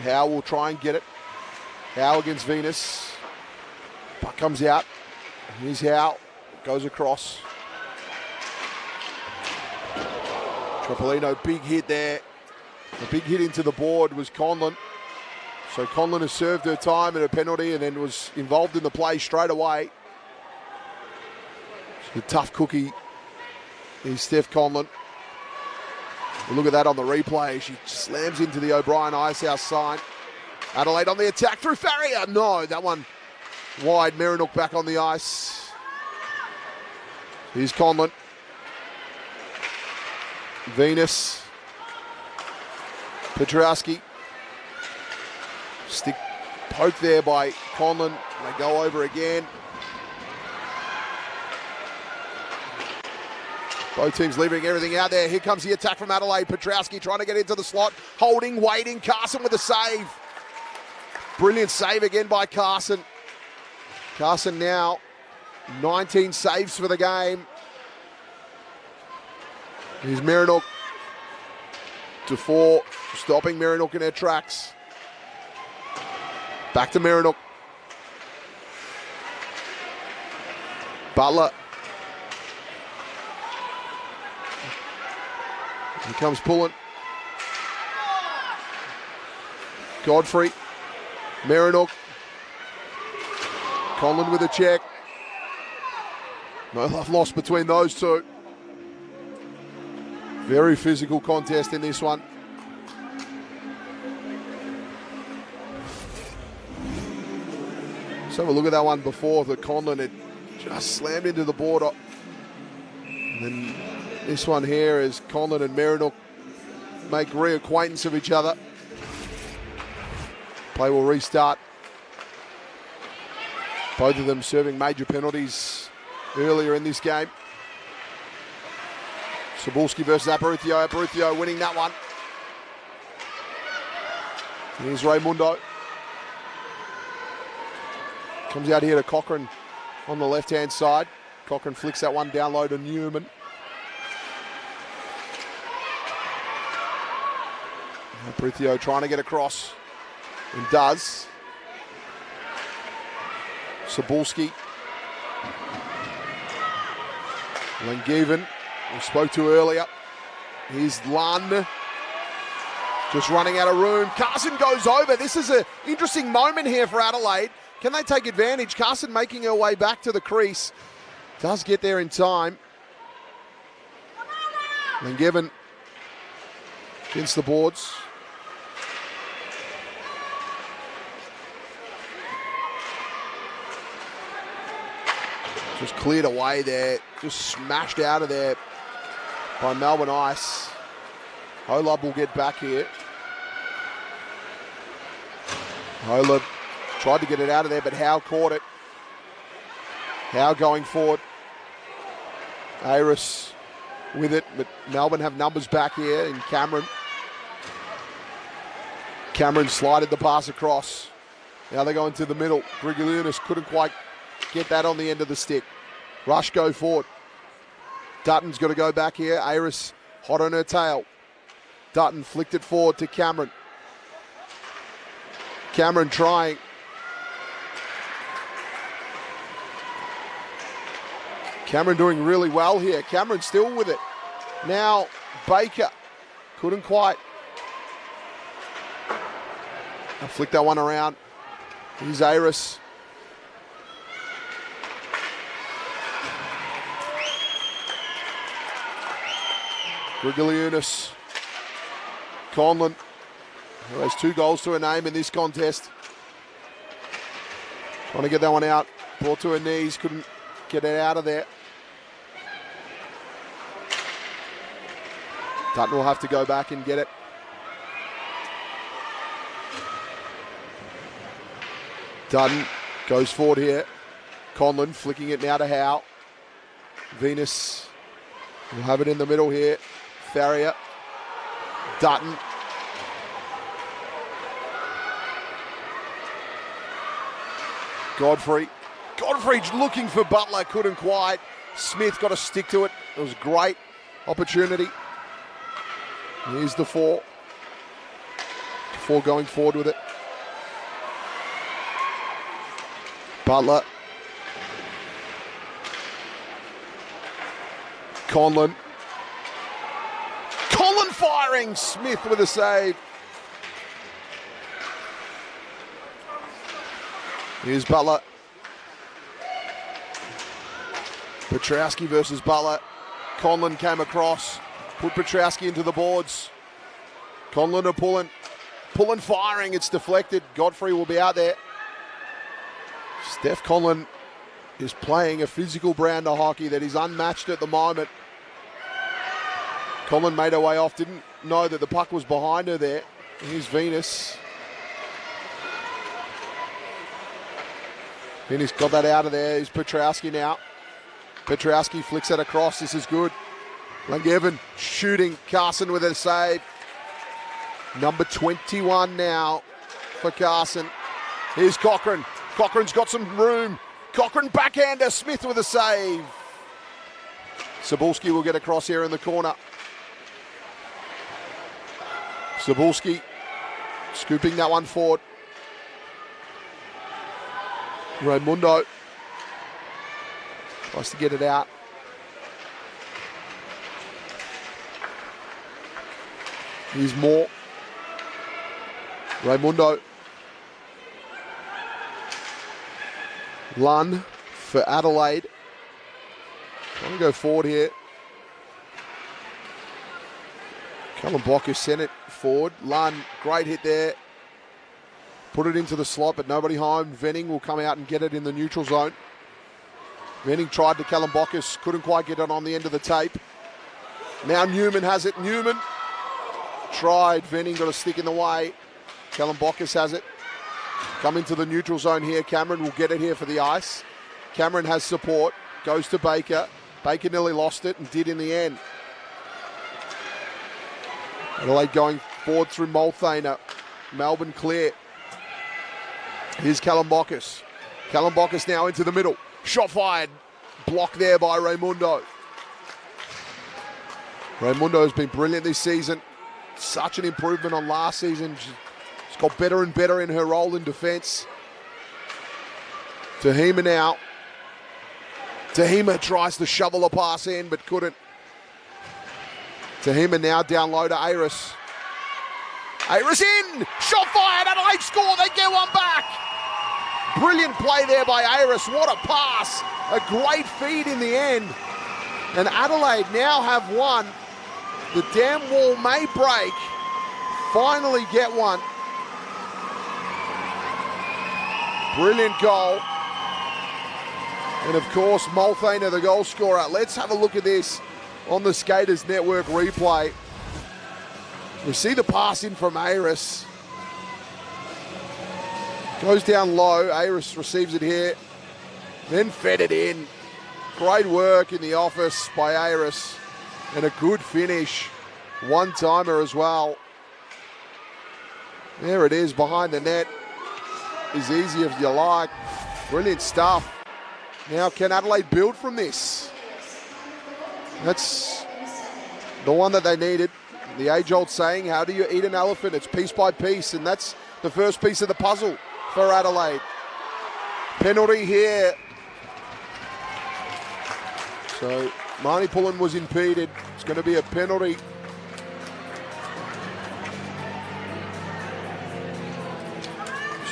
Howe will try and get it. Howe against Venus. Puck comes out. Here's Howe. Goes across. Trapolino, big hit there. The big hit into the board was Conlon. So Conlon has served her time and a penalty and then was involved in the play straight away. So a tough cookie is Steph Conlon. Well, look at that on the replay. She slams into the O'Brien Icehouse sign. Adelaide on the attack through Farrier. No, that one wide. Marinook back on the ice. Here's Conlon. Venus. Petrowski. Stick poke there by Conlon. They go over again. Both teams leaving everything out there. Here comes the attack from Adelaide. Petrowski trying to get into the slot. Holding, waiting. Carson with a save. Brilliant save again by Carson. Carson now 19 saves for the game. Here's Marinook to 4, stopping Marinook in her tracks. Back to Marinook. Butler. Here comes pulling. Godfrey. Marinook. Conlon with a check. No love lost between those two. Very physical contest in this one. Let's have a look at that one before. The Conlon had just slammed into the border. And then this one here is Conlon and Marinook make reacquaintance of each other. Play will restart. Both of them serving major penalties earlier in this game. Cebulski versus Aparicio. Aparicio winning that one. Here's Raimundo. Comes out here to Cochrane on the left-hand side. Cochrane flicks that one down low to Newman. Aparicio trying to get across. And does. Cebulski. Langevin, we spoke to earlier. Here's Lund. Just running out of room. Carson goes over. This is an interesting moment here for Adelaide. Can they take advantage? Carson making her way back to the crease. Does get there in time. Langevin against the boards. Just cleared away there. Just smashed out of there by Melbourne Ice. Holub will get back here. Holub tried to get it out of there, but Howe caught it. Howe going forward. Aris with it, but Melbourne have numbers back here in Cameron. Cameron slided the pass across. Now they go into the middle. Grigaliunas couldn't quite get that on the end of the stick. Rush go forward. Dutton's got to go back here. Aris hot on her tail. Dutton flicked it forward to Cameron. Cameron trying. Cameron doing really well here. Cameron still with it. Now Baker couldn't quite. I'll flick that one around. Here's Aris. Grigaliunas. Conlon, who has 2 goals to her name in this contest. Trying to get that one out. Brought to her knees. Couldn't get it out of there. Dutton will have to go back and get it. Dutton goes forward here. Conlon flicking it now to Howe. Venus We'll have it in the middle here. Farrier. Dutton. Godfrey looking for Butler, couldn't quite. Smith got to stick to it. It was a great opportunity. Here's the four. Four going forward with it. Butler. Conlon firing. Smith with a save. Here's Butler. Petrowski versus Butler. Conlon came across. Put Petrowski into the boards. Conlon are pulling, firing. It's deflected. Godfrey will be out there. Steph Conlon is playing a physical brand of hockey that is unmatched at the moment. Conlon made her way off. Didn't know that the puck was behind her there. Here's Venus. Venus got that out of there. Here's Petrowski now. Petrowski flicks it across. This is good. Langevin shooting. Carson with a save. Number 21 now for Carson. Here's Cochran. Cochran's got some room. Cochran backhander. Smith with a save. Cebulski will get across here in the corner. Cebulski scooping that one forward. Raimundo tries to get it out. Here's Moore. Raimundo. Lunn for Adelaide. Trying to go forward here. Callum Bockus sent it forward. Lunn, great hit there. Put it into the slot, but nobody home. Venning will come out and get it in the neutral zone. Venning tried to Callum Bockus, couldn't quite get it on the end of the tape. Now Newman has it. Newman tried. Venning got a stick in the way. Callum Bockus has it. Come into the neutral zone here. Cameron will get it here for the ice. Cameron has support. Goes to Baker. Baker nearly lost it and did in the end. Adelaide going forward through Multhaner. Melbourne clear. Here's Callum Bockus. Callum Bockus now into the middle. Shot fired. Blocked there by Raimundo. Raimundo has been brilliant this season. Such an improvement on last season. She's got better and better in her role in defence. Tahima now. Tahima tries to shovel a pass in but couldn't. Tahima now down low to Aris. Aris in! Shot fired! Adelaide score! They get one back! Brilliant play there by Aris. What a pass! A great feed in the end. And Adelaide now have won. The damn wall may break. Finally get one. Brilliant goal. And of course, Multhaner, the goal scorer. Let's have a look at this on the Skaters Network replay. We see the pass in from Aris. Goes down low. Aris receives it here. Then fed it in. Great work in the office by Aris. And a good finish. One-timer as well. There it is behind the net. As easy as you like. Brilliant stuff. Now can Adelaide build from this? That's the one that they needed. The age-old saying, how do you eat an elephant? It's piece by piece, and that's the first piece of the puzzle for Adelaide. Penalty here. So Marnie Pullen was impeded. It's going to be a penalty.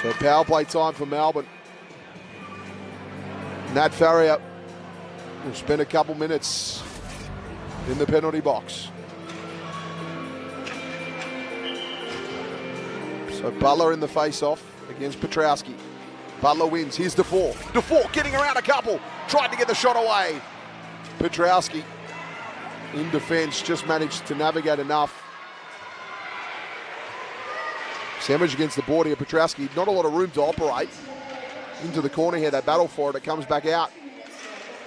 So power play time for Melbourne. Nat Farrier will spend a couple minutes in the penalty box. So Butler in the face-off against Petrowski. Butler wins. Here's DeFore. DeFore getting around a couple. Tried to get the shot away. Petrowski in defence just managed to navigate enough. Sandwich against the board here. Petrowski, not a lot of room to operate. Into the corner here. They battle for it. It comes back out.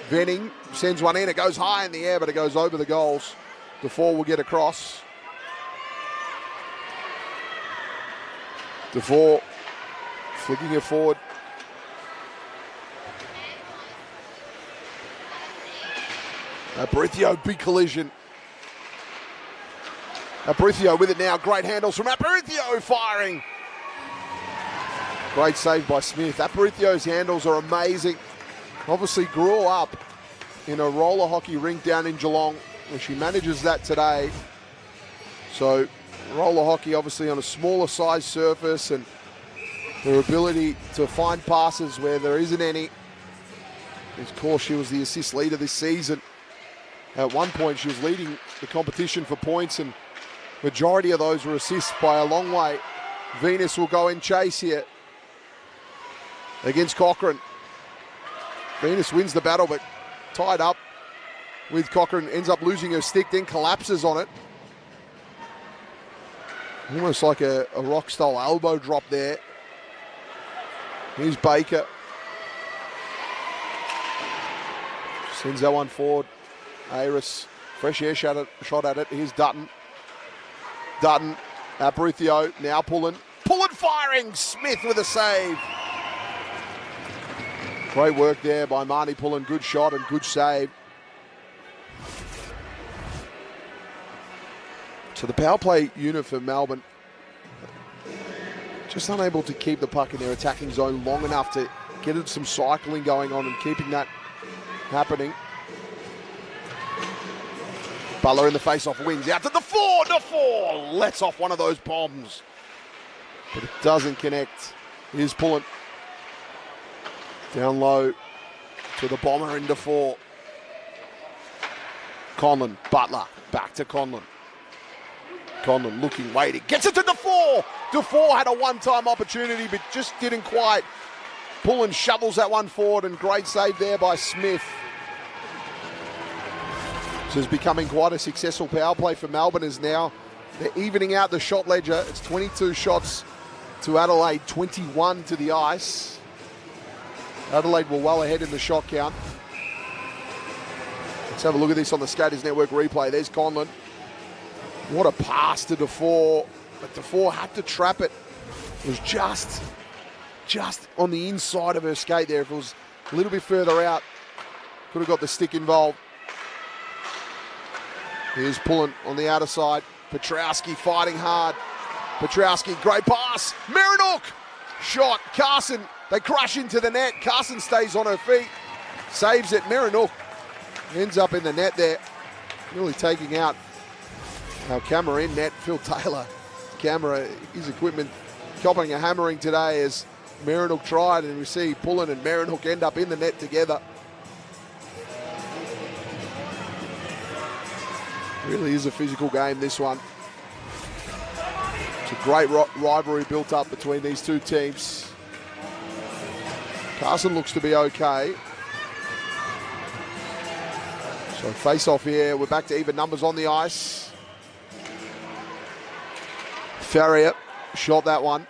Venning sends one in. It goes high in the air, but it goes over the goals. DeFore will get across. DeFore flicking it forward. Aparicio, big collision. Aparicio with it now. Great handles from Aparicio, firing. Great save by Smith. Aparicio's handles are amazing. Obviously grew up in a roller hockey rink down in Geelong, where she manages that today. So roller hockey obviously on a smaller size surface, and her ability to find passes where there isn't any. Of course, she was the assist leader this season. At one point, she was leading the competition for points, and majority of those were assists by a long way. Venus will go in chase here against Cochrane. Venus wins the battle, but tied up with Cochrane, ends up losing her stick, then collapses on it. Almost like a rock-style elbow drop there. Here's Baker. Sends that one forward. Aris, fresh air shot at it. Here's Dutton. Dutton, Aparicio, now pulling, firing. Smith with a save. Great work there by Marnie Pullen. Good shot and good save. So the power play unit for Melbourne just unable to keep the puck in their attacking zone long enough to get some cycling going on and keeping that happening. Butler in the face-off wins out to DeFore lets off one of those bombs, but it doesn't connect. Here's Pullen down low to the bomber in DeFore. Conlon, Butler, back to Conlon. Conlon looking, waiting, gets it to DeFore. DeFore had a one-time opportunity, but just didn't quite. Pullen shovels that one forward, and great save there by Smith. This is becoming quite a successful power play for Melbourne, as now they're evening out the shot ledger. It's 22 shots to Adelaide, 21 to the ice. Adelaide were well ahead in the shot count. Let's have a look at this on the Skaters Network replay. There's Conlon. What a pass to DeFore, but DeFore had to trap it. It was just on the inside of her skate there. If it was a little bit further out, could have got the stick involved. Here's Pullen on the outer side. Petrowski fighting hard. Petrowski, great pass. Marinook, shot. Carson, they crash into the net. Carson stays on her feet, saves it. Marinook ends up in the net there, really taking out our camera in net. Phil Taylor, camera, his equipment, copping a hammering today as Marinook tried, and we see Pullen and Marinook end up in the net together. Really is a physical game, this one. It's a great rivalry built up between these two teams. Carson looks to be okay. So face off here. We're back to even numbers on the ice. Farrier shot that one.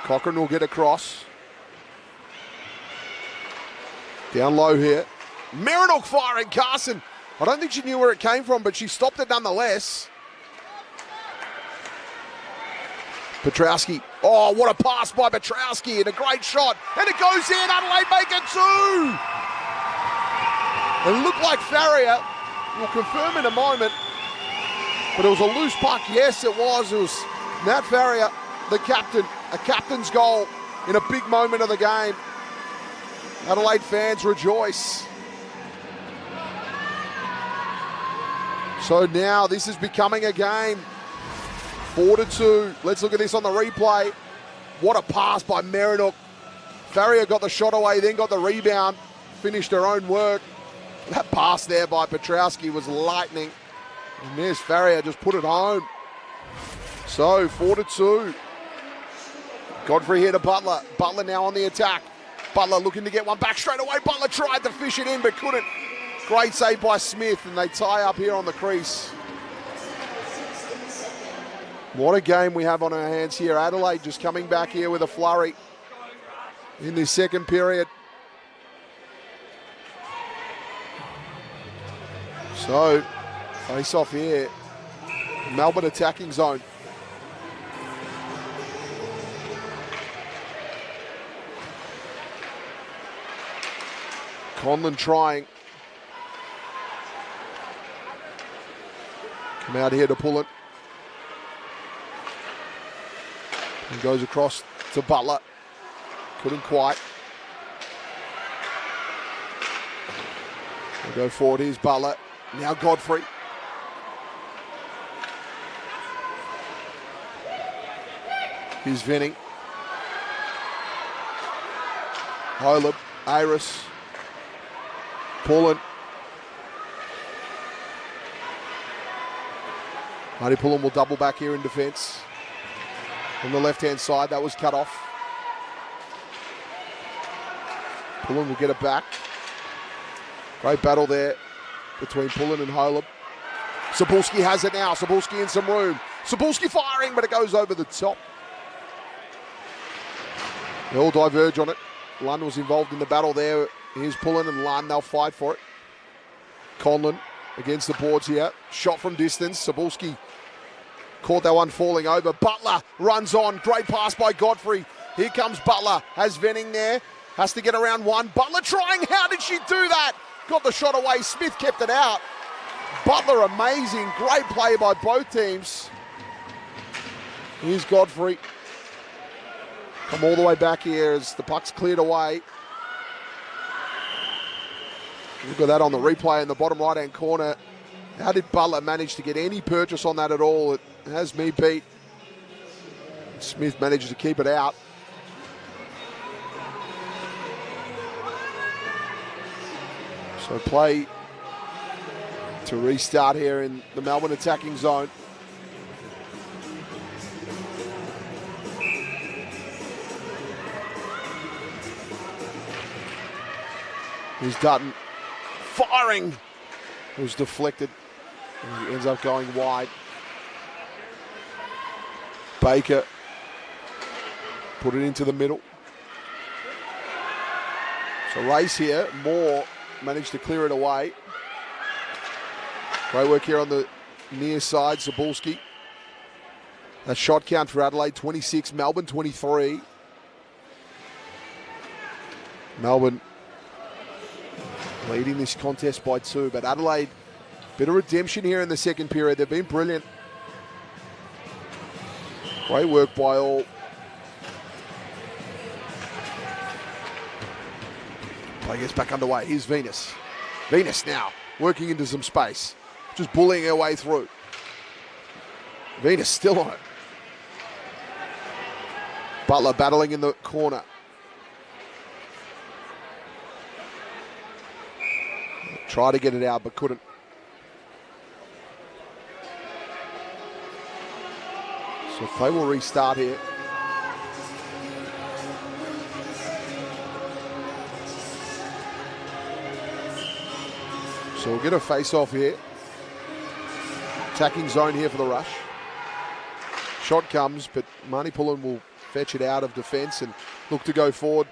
Cochrane will get across. Down low here. Marinook firing. Carson, I don't think she knew where it came from, but she stopped it nonetheless. Petrowski. Oh, what a pass by Petrowski, and a great shot. And it goes in. Adelaide make it two. It looked like Farrier. We'll confirm in a moment. But it was a loose puck. Yes, it was. It was Matt Farrier, the captain. A captain's goal in a big moment of the game. Adelaide fans rejoice. So now this is becoming a game. 4-2. Let's look at this on the replay. What a pass by Marinook. Farrier got the shot away, then got the rebound. Finished her own work. That pass there by Petrowski was lightning. And there's Farrier, just put it home. So 4-2. Godfrey here to Butler. Butler now on the attack. Butler looking to get one back straight away. Butler tried to fish it in, but couldn't. Great save by Smith, and they tie up here on the crease. What a game we have on our hands here. Adelaide just coming back here with a flurry in this second period. So, face off here. Melbourne attacking zone. Conlon trying. Come out here to pull it. And goes across to Butler. Couldn't quite. We'll go forward. Here's Butler. Now Godfrey. Here's Venning. Holub. Aris. Pullen. Marty Pullen will double back here in defence. On the left-hand side, that was cut off. Pullen will get it back. Great battle there between Pullen and Holub. Sapulski has it now. Sapulski in some room. Sapulski firing, but it goes over the top. They all diverge on it. Lund was involved in the battle there. Here's Pullen and Lund. They'll fight for it. Conlon against the boards here. Shot from distance. Sapulski caught that one falling over. Butler runs on. Great pass by Godfrey. Here comes Butler. Has Venning there. Has to get around one. Butler trying. How did she do that? Got the shot away. Smith kept it out. Butler amazing. Great play by both teams. Here's Godfrey. Come all the way back here as the puck's cleared away. Look at that on the replay in the bottom right-hand corner. How did Butler manage to get any purchase on that at all? It has me beat. Smith managed to keep it out. So play to restart here in the Melbourne attacking zone. Here's Dutton firing. It was deflected. And he ends up going wide. Baker put it into the middle. So race here. Moore managed to clear it away. Great work here on the near side. Zabulski. A shot count for Adelaide, 26. Melbourne, 23. Melbourne leading this contest by 2, but Adelaide, bit of redemption here in the second period. They've been brilliant. Great work by all. Play gets back underway. Here's Venus. Venus now working into some space. Just bullying her way through. Venus still on it. Butler battling in the corner. Tried to get it out, but couldn't. So play will restart here. So we'll get a face-off here. Attacking zone here for the Rush. Shot comes, but Marnie Pullen will fetch it out of defence and look to go forward.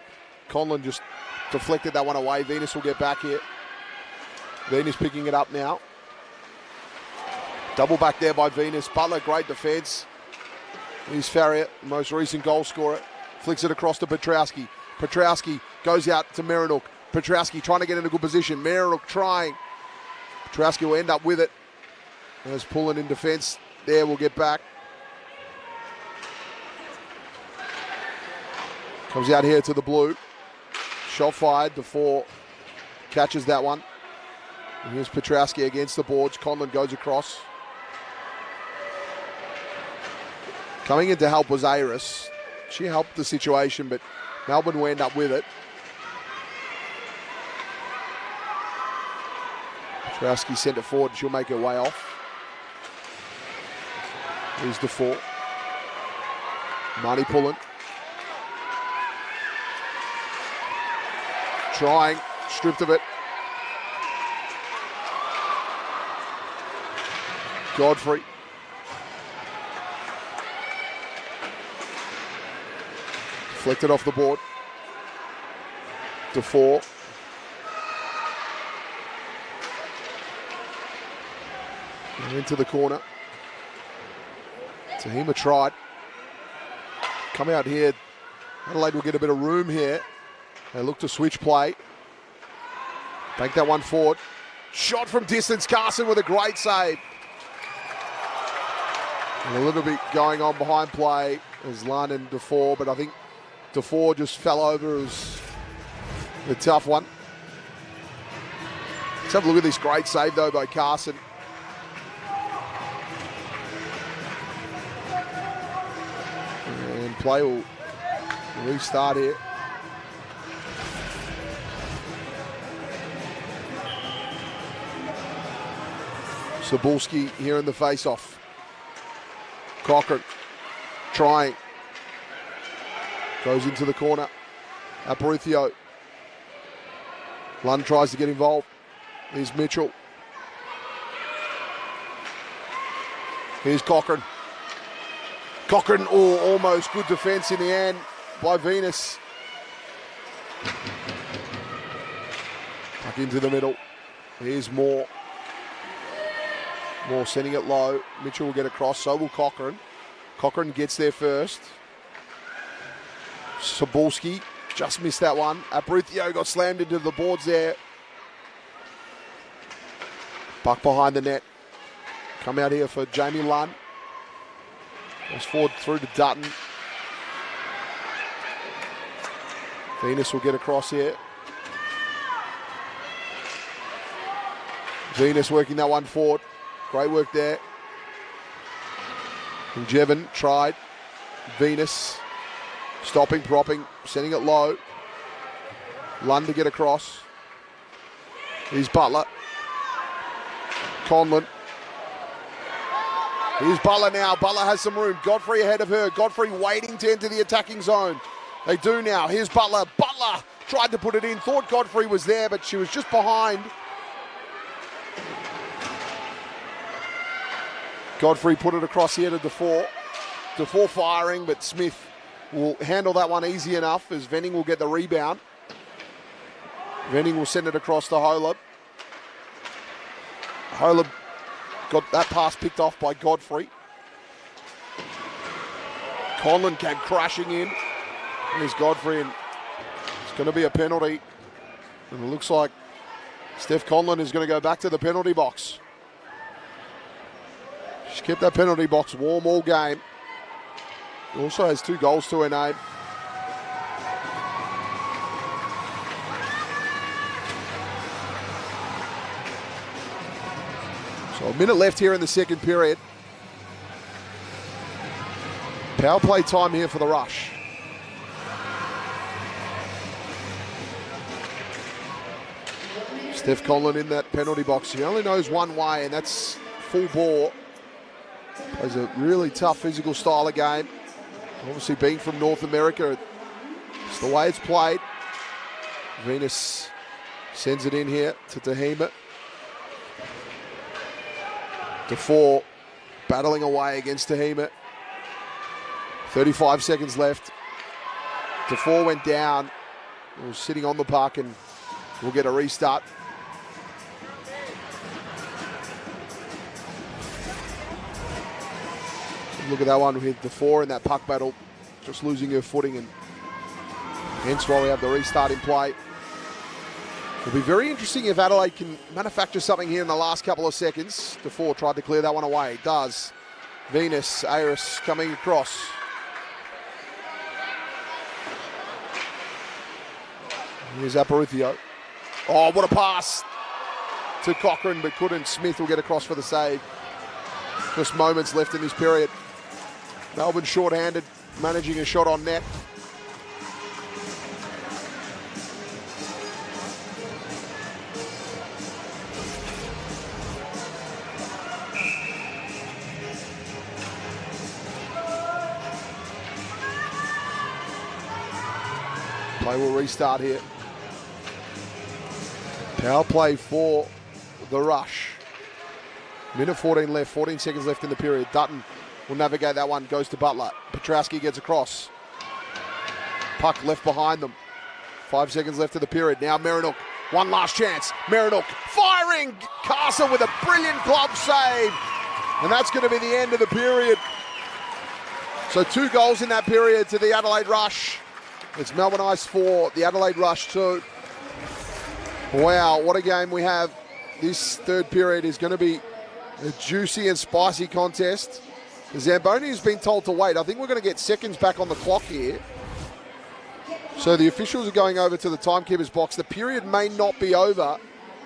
Conlon just deflected that one away. Venus will get back here. Venus picking it up now. Double back there by Venus. Butler, great defence. Here's Farrier, the most recent goal scorer. Flicks it across to Petrowski. Petrowski goes out to Merinook. Petrowski trying to get in a good position. Merinook trying. Petrowski will end up with it. There's Pullen in defence. There, we'll get back. Comes out here to the blue. Shot fired. DeFore catches that one. And here's Petrowski against the boards. Conlon goes across. Coming in to help was Aris. She helped the situation, but Melbourne will end up with it. Petrowski sent it forward. She'll make her way off. Here's DeFore. Marnie Pullen. Trying. Stripped of it. Godfrey. Deflected off the board. DeFore. Now into the corner. Tahima tried. Come out here. Adelaide will get a bit of room here. They look to switch play. Bank that one forward. Shot from distance. Carson with a great save. And a little bit going on behind play as Lund and Defoe, but I think Defoe just fell over. It was a tough one. Let's have a look at this great save though by Carson. And play will restart here. Cebulski here in the face-off. Cochran trying. Goes into the corner. Aparicio. Lund tries to get involved. Here's Mitchell. Here's Cochran. Cochran, almost good defence in the end by Venus. Back into the middle. Here's Moore. Moore sending it low. Mitchell will get across, so will Cochran. Cochran gets there first. Cebulski just missed that one. Aparicio got slammed into the boards there. Buck behind the net. Come out here for Jamie Lund. Goes forward through to Dutton. Venus will get across here. Venus working that one forward. Great work there. And Jevon tried. Venus stopping, propping, sending it low. Lund to get across. Here's Butler. Conlon. Here's Butler now. Butler has some room. Godfrey ahead of her. Godfrey waiting to enter the attacking zone. They do now. Here's Butler. Butler tried to put it in. Thought Godfrey was there, but she was just behind. Godfrey put it across here to Defoe. Defoe firing, but Smith will handle that one easy enough as Venning will get the rebound. Venning will send it across to Holub. Holub got that pass picked off by Godfrey. Conlon came crashing in. There's Godfrey, and it's going to be a penalty. And it looks like Steph Conlon is going to go back to the penalty box. She's kept that penalty box warm all game. Also has 2 goals to her name. So a minute left here in the second period. Power play time here for the Rush. Steph Conlon in that penalty box. He only knows one way, and that's full bore. Plays a really tough physical style of game. Obviously being from North America, it's the way it's played. Venus sends it in here to Tahima. Defoe battling away against Tahima. 35 seconds left. Defoe went down. He was sitting on the puck, and we'll get a restart. Look at that one with Defoe in that puck battle, just losing her footing, and hence why we have the restart in play. It'll be very interesting if Adelaide can manufacture something here in the last couple of seconds. Defoe tried to clear that one away. Does. Venus, Aris coming across. Here's Aparicio. Oh, what a pass to Cochran, but couldn't. Smith will get across for the save. Just moments left in this period. Melbourne short-handed, managing a shot on net. Play will restart here. Power play for the Rush. Minute 14 left, 14 seconds left in the period. Dutton will navigate that one, goes to Butler. Petrowski gets across. Puck left behind them. 5 seconds left in the period. Now Merinook One last chance. Marinook firing. Carson with a brilliant glove save. And that's going to be the end of the period. So 2 goals in that period to the Adelaide Rush. It's Melbourne Ice 4, the Adelaide Rush 2. Wow, what a game we have. This third period is going to be a juicy and spicy contest. Zamboni has been told to wait. I think we're going to get seconds back on the clock here. So the officials are going over to the timekeeper's box. The period may not be over.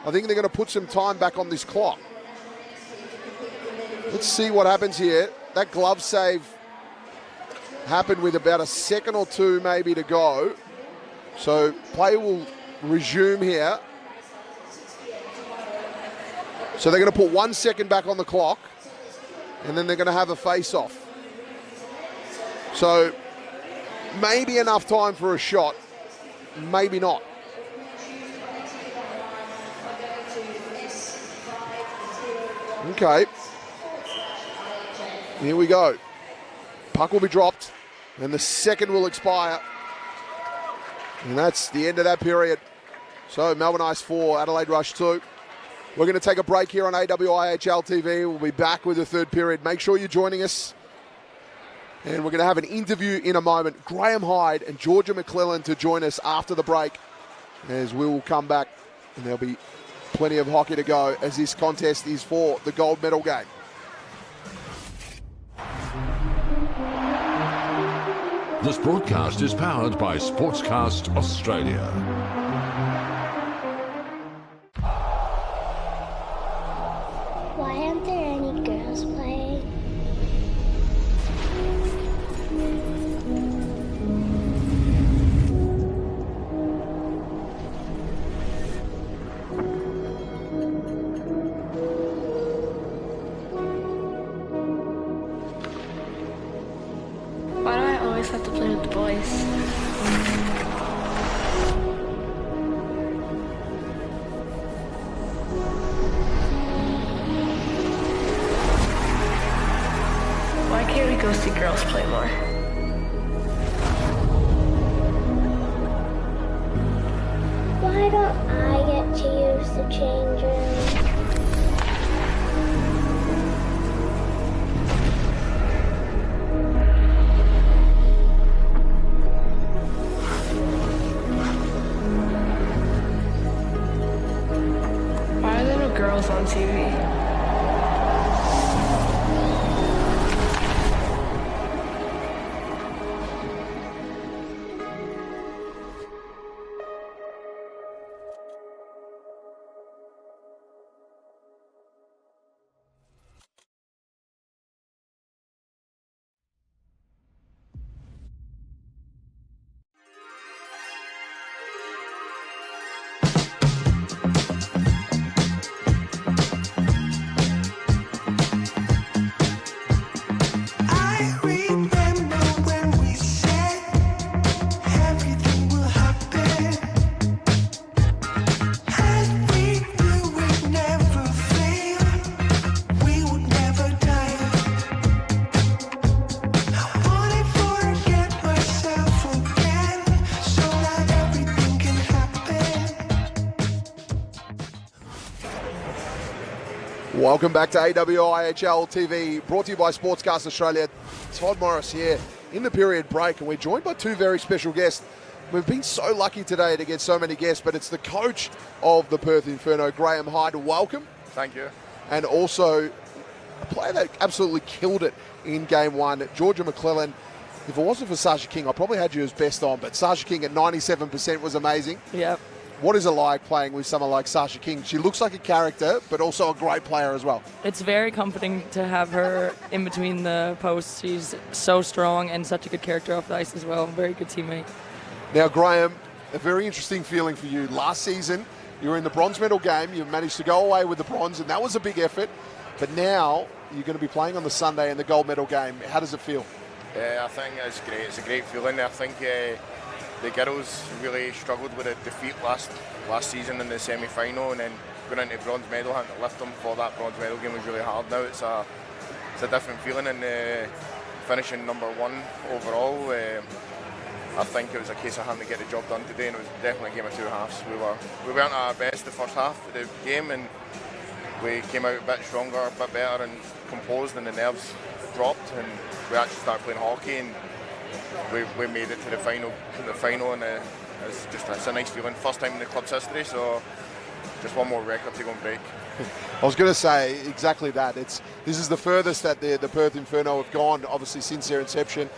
I think they're going to put some time back on this clock. Let's see what happens here. That glove save happened with about a second or two maybe to go. So play will resume here. So they're going to put 1 second back on the clock, and then they're going to have a face-off. So maybe enough time for a shot, maybe not. Okay. Here we go. Puck will be dropped, and the second will expire. And that's the end of that period. So Melbourne Ice 4, Adelaide Rush 2. We're going to take a break here on AWIHL TV. We'll be back with the third period. Make sure you're joining us. And we're going to have an interview in a moment. Graham Hyde and Georgia McClellan to join us after the break, as we will come back, and there'll be plenty of hockey to go as this contest is for the gold medal game. This broadcast is powered by Sportscast Australia. Why aren't there any girls playing? Why do I always have to play with the boys? Why can't we go see girls play more? Why don't I get to use the change room? Why are there no girls on TV? Welcome back to AWIHL TV, brought to you by Sportscast Australia. Todd Morris here in the period break, and we're joined by 2 very special guests. We've been so lucky today to get so many guests, but it's the coach of the Perth Inferno, Graham Hyde. Welcome. Thank you. And also a player that absolutely killed it in Game 1, Georgia McClellan. If it wasn't for Sasha King, I probably had you as best on, but Sasha King at 97% was amazing. Yep. What is it like playing with someone like Sasha King? She looks like a character, but also a great player as well. It's very comforting to have her in between the posts. She's so strong and such a good character off the ice as well. Very good teammate. Now, Graham, a very interesting feeling for you. Last season, you were in the bronze medal game. You managed to go away with the bronze, and that was a big effort. But now you're going to be playing on the Sunday in the gold medal game. How does it feel? I think it's great. It's a great feeling. I think the girls really struggled with a defeat last season in the semi-final, and then going into bronze medal, having to lift them for that bronze medal game was really hard. Now it's a different feeling, and finishing number 1 overall I think it was a case of having to get the job done today, and it was definitely a game of two halves. We weren't at our best the first half of the game, and we came out a bit stronger, a bit better, and composed, and the nerves dropped, and we actually started playing hockey, and we made it to the final, and it's a nice feeling. First time in the club's history, so just one more record to go and break. I was going to say exactly that. This is the furthest that the Perth Inferno have gone, obviously, since their inception.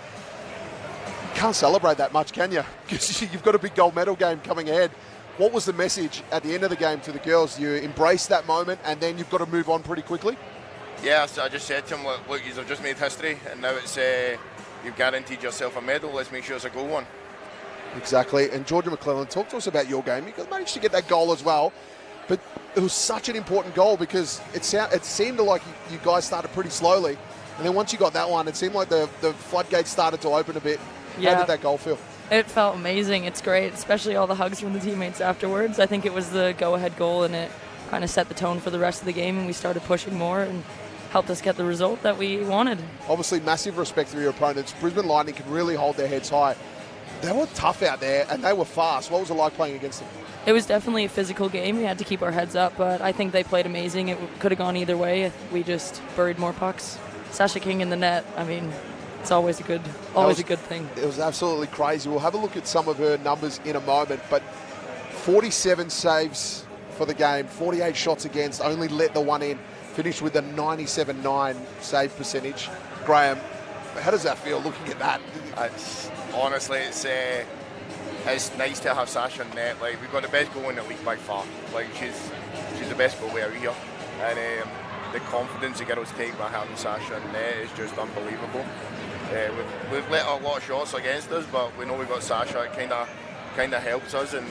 You can't celebrate that much, can you? Because you've got a big gold medal game coming ahead. What was the message at the end of the game to the girls? You embrace that moment, and then you've got to move on pretty quickly? Yeah, so I just said to them, look, you've just made history, and now it's you've guaranteed yourself a medal. Let's make sure it's a goal one. Exactly. And Georgia McClellan, talk to us about your game. You managed to get that goal as well, but it was such an important goal because it seemed like you guys started pretty slowly, and then once you got that one, it seemed like the floodgates started to open a bit. Yeah. How did that goal feel? It felt amazing. It's great, especially all the hugs from the teammates afterwards. I think it was the go-ahead goal, and it kind of set the tone for the rest of the game, and we started pushing more and helped us get the result that we wanted. Obviously, massive respect for your opponents. Brisbane Lightning can really hold their heads high. They were tough out there, and they were fast. What was it like playing against them? It was definitely a physical game. We had to keep our heads up, but I think they played amazing. It could have gone either way. We just buried more pucks. Sasha King in the net, I mean, it's always a good thing. It was absolutely crazy. We'll have a look at some of her numbers in a moment, but 47 saves for the game, 48 shots against, only let the one in, finished with a 97.9 save percentage. Graham, how does that feel looking at that? Honestly, it's nice to have Sasha in net. Like, we've got the best goal in the league by far. Like, she's the best goalie out here, and the confidence the girls take by having Sasha in net is just unbelievable. We've let a lot of shots against us, but we know we've got Sasha. It kind of helps us. And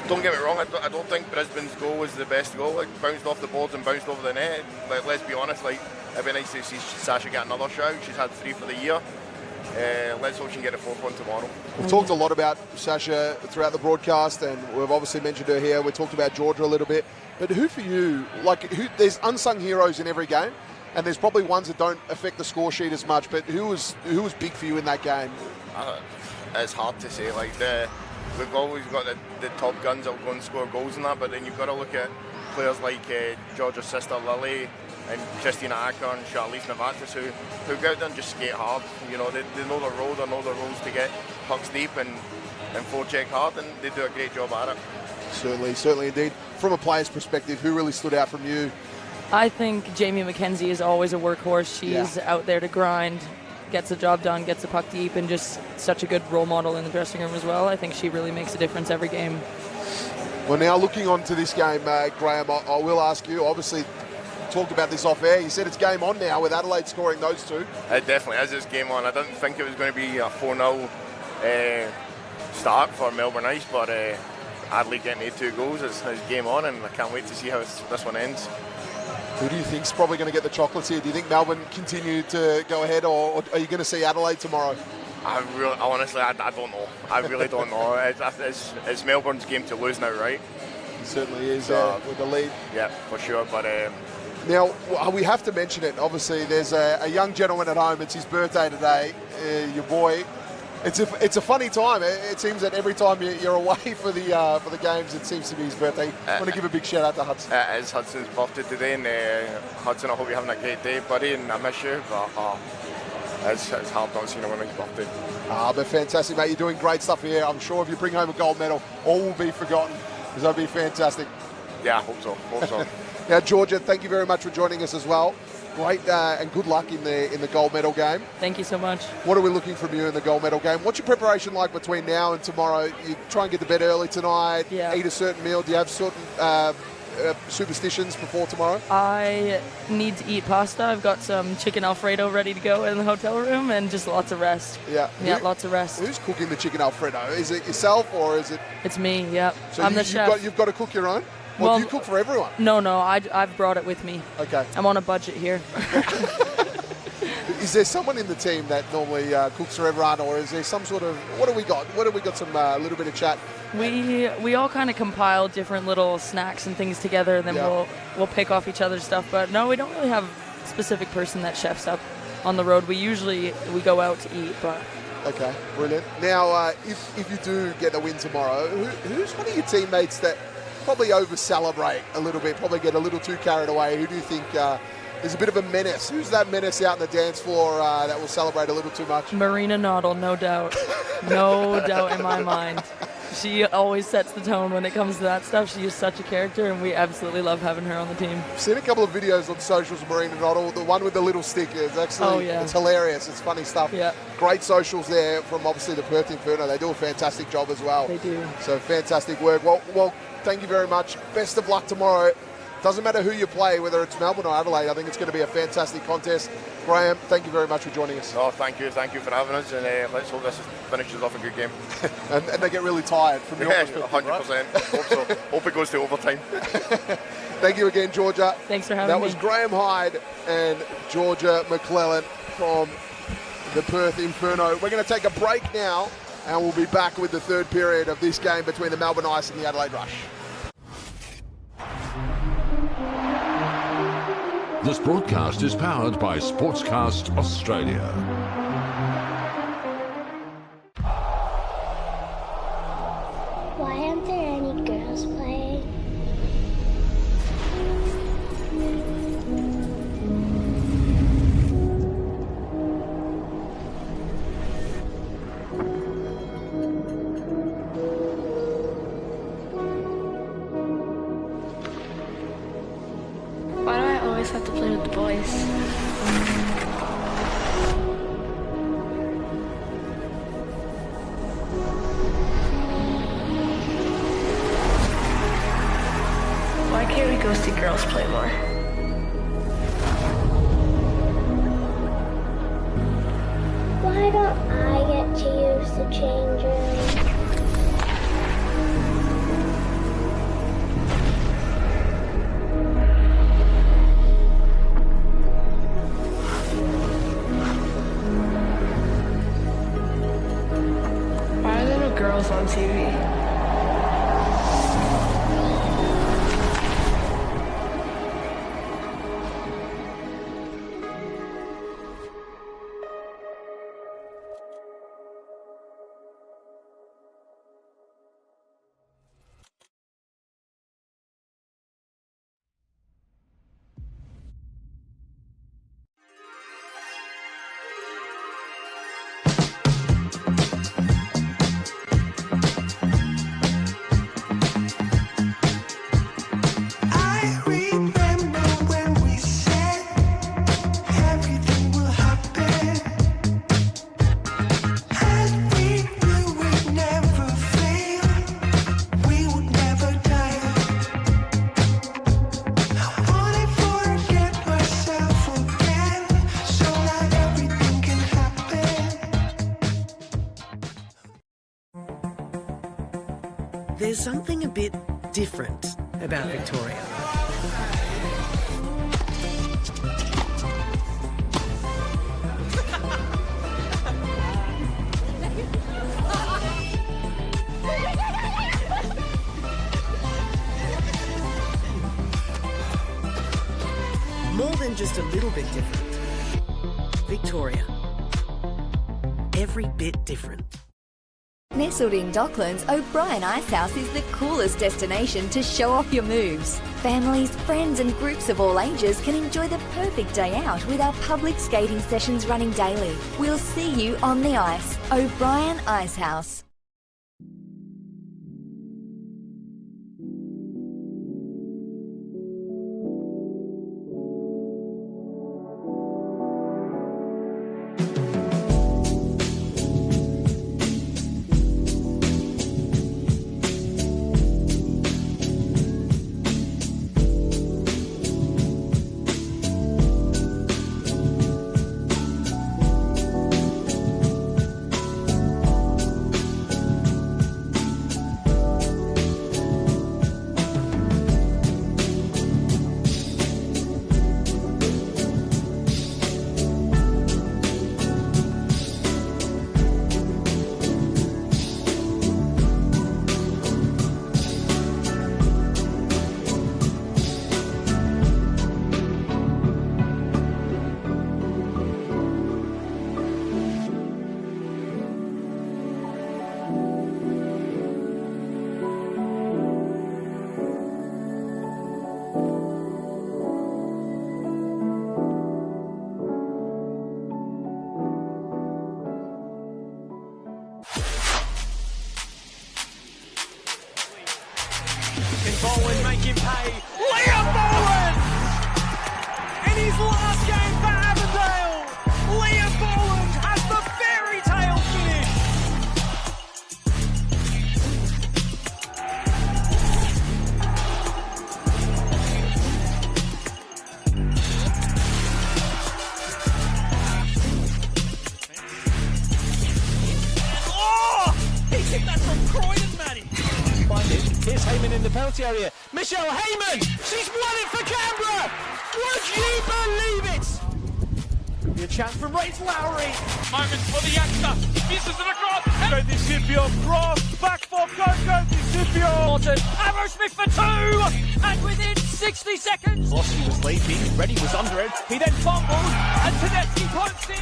don't get me wrong, I don't think Brisbane's goal was the best goal. Like, bounced off the boards and bounced over the net. Like, let's be honest, like, it'd be nice to see Sasha get another shout. She's had 3 for the year. Let's hope she can get a 4th one tomorrow. We've talked a lot about Sasha throughout the broadcast, and we've obviously mentioned her here. We talked about Georgia a little bit. But who for you, there's unsung heroes in every game, and there's probably ones that don't affect the score sheet as much, but who was big for you in that game? It's hard to say. Like, we've always got the top guns that will go and score goals and that, but then you've got to look at players like Georgia's sister Lily and Christina Acker and Charlize Navatis who go out there and just skate hard. You know, they know their role, they know their roles to get pucks deep and forecheck hard, and they do a great job at it. Certainly indeed. From a player's perspective, who really stood out from you? I think Jamie McKenzie is always a workhorse. She's out there to grind, gets the job done, gets the puck deep, and just such a good role model in the dressing room as well. I think she really makes a difference every game. Well, now looking on to this game, Graham, I will ask you, obviously, talked about this off air. You said it's game on now with Adelaide scoring those two. It definitely is. It's game on. I didn't think it was going to be a 4-0 start for Melbourne Ice, but Adelaide getting 8 goals is game on, and I can't wait to see how this one ends. Who do you think's probably going to get the chocolates here? Do you think Melbourne continue to go ahead, or are you going to see Adelaide tomorrow? Honestly, I don't know. I really don't know. It's Melbourne's game to lose now, right? It certainly is, with the lead. Yeah, for sure. But now, we have to mention it. Obviously, there's a young gentleman at home. It's his birthday today, your boy. It's a funny time. It seems that every time you're away for the games, it seems to be his birthday. I want to give a big shout out to Hudson. It is Hudson's birthday today, and Hudson, I hope you're having a great day, buddy, and I miss you. But it's hard not seeing him on his birthday. But fantastic, mate. You're doing great stuff here. I'm sure if you bring home a gold medal, all will be forgotten, because that'd be fantastic. Yeah, I hope so. Now, Georgia, thank you very much for joining us as well. Great and good luck in the gold medal game. Thank you so much. What are we looking from you in the gold medal game? What's your preparation like between now and tomorrow? You try and get to bed early tonight, eat a certain meal. Do you have certain superstitions before tomorrow? I need to eat pasta. I've got some chicken Alfredo ready to go in the hotel room, and just lots of rest. Yeah, lots of rest. Who's cooking the chicken Alfredo? Is it yourself or is it? It's me, yeah. So I'm the chef. You've got to cook your own? Well, do you cook for everyone? No, I've brought it with me. Okay. I'm on a budget here. Is there someone in the team that normally cooks for everyone, or is there some sort of, what do we got? Some little bit of chat? We all kind of compile different little snacks and things together, and then we'll pick off each other's stuff. But no, we don't really have a specific person that chefs up on the road. We go out to eat, but Okay, brilliant. Now, if you do get the win tomorrow, who's one of your teammates that probably over-celebrate a little bit, probably get a little too carried away? Who do you think is a bit of a menace? Who's that menace out on the dance floor that will celebrate a little too much? Marina Noddle, no doubt. No doubt in my mind. She always sets the tone when it comes to that stuff. She is such a character, and we absolutely love having her on the team. I've seen a couple of videos on socials of Marina Noddle. The one with the little stick is actually, it's hilarious. It's funny stuff. Yeah. Great socials there from obviously the Perth Inferno. They do a fantastic job as well. They do. So fantastic work. Well, thank you very much. Best of luck tomorrow. Doesn't matter who you play, whether it's Melbourne or Adelaide. I think it's going to be a fantastic contest. Graham, thank you very much for joining us. Oh, thank you for having us, and let's hope this finishes off a good game. and they get really tired from your perspective, 100%. Right? Hope so. Hope it goes to overtime. Thank you again, Georgia. Thanks for having me. That was Graham Hyde and Georgia McClellan from the Perth Inferno. We're going to take a break now, and we'll be back with the third period of this game between the Melbourne Ice and the Adelaide Rush. This broadcast is powered by Sportscast Australia. Why aren't there any girls playing? Why do I always have to play with the boys? Why can't we go see girls play more? Why don't I get to use the change room? Why are there no girls on TV? There's something a bit different about Victoria. More than just a little bit different. Victoria. Every bit different. Nestled in Docklands, O'Brien Icehouse is the coolest destination to show off your moves. Families, friends and groups of all ages can enjoy the perfect day out with our public skating sessions running daily. We'll see you on the ice. O'Brien Icehouse. the penalty area. Michelle Heyman, she's won it for Canberra! Would you believe it? Could be a chance from Race Lowry. Moments for the youngster, misses it across. Go Discipio, cross, back for Go Discipio. Morton, Arrowsmith for 2, and within 60 seconds. Lossie was leaping, Reddy was under it. He then fumbled, and Tedeschi pokes in.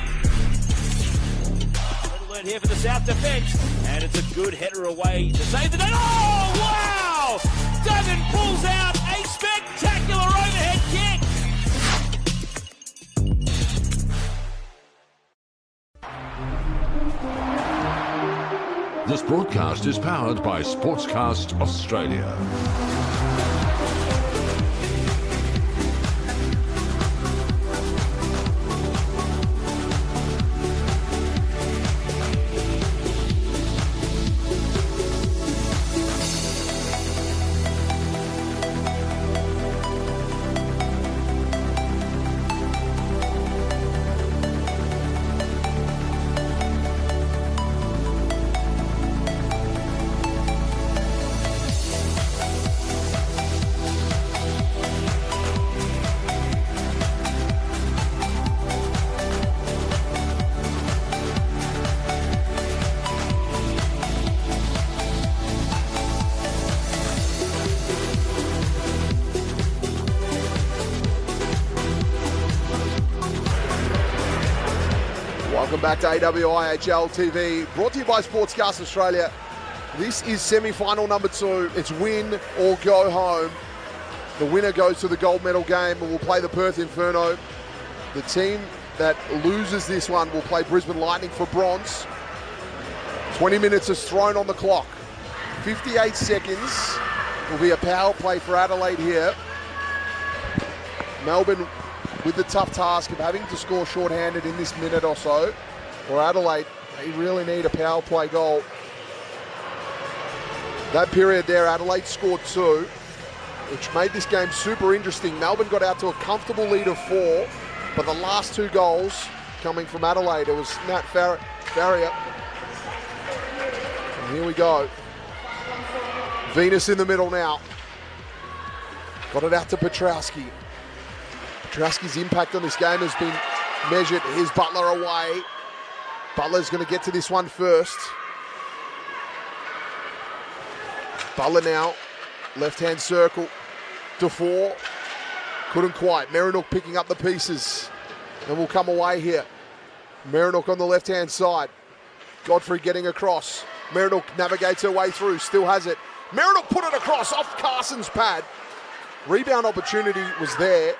Little alert here for the South defence, and it's a good header away to save the day. Oh, wow! Duggan pulls out a spectacular overhead kick. This broadcast is powered by Sportscast Australia. Welcome back to AWIHL TV, brought to you by Sportscast Australia. This is semi-final number 2. It's win or go home. The winner goes to the gold medal game and will play the Perth Inferno. The team that loses this one will play Brisbane Lightning for bronze. 20 minutes is thrown on the clock. 58 seconds will be a power play for Adelaide here. Melbourne with the tough task of having to score shorthanded in this minute or so. For Adelaide, they really need a power play goal. That period there, Adelaide scored 2, which made this game super interesting. Melbourne got out to a comfortable lead of 4, but the last 2 goals coming from Adelaide, it was Nat Farrier. And here we go. Venus in the middle now. Got it out to Petrowski. Petrowski's impact on this game has been measured. Here's Butler away. Butler's going to get to this one first. Butler now, left-hand circle to 4. Couldn't quite. Marinook picking up the pieces. And will come away here. Marinook on the left-hand side. Godfrey getting across. Marinook navigates her way through, still has it. Marinook put it across off Carson's pad. Rebound opportunity was there.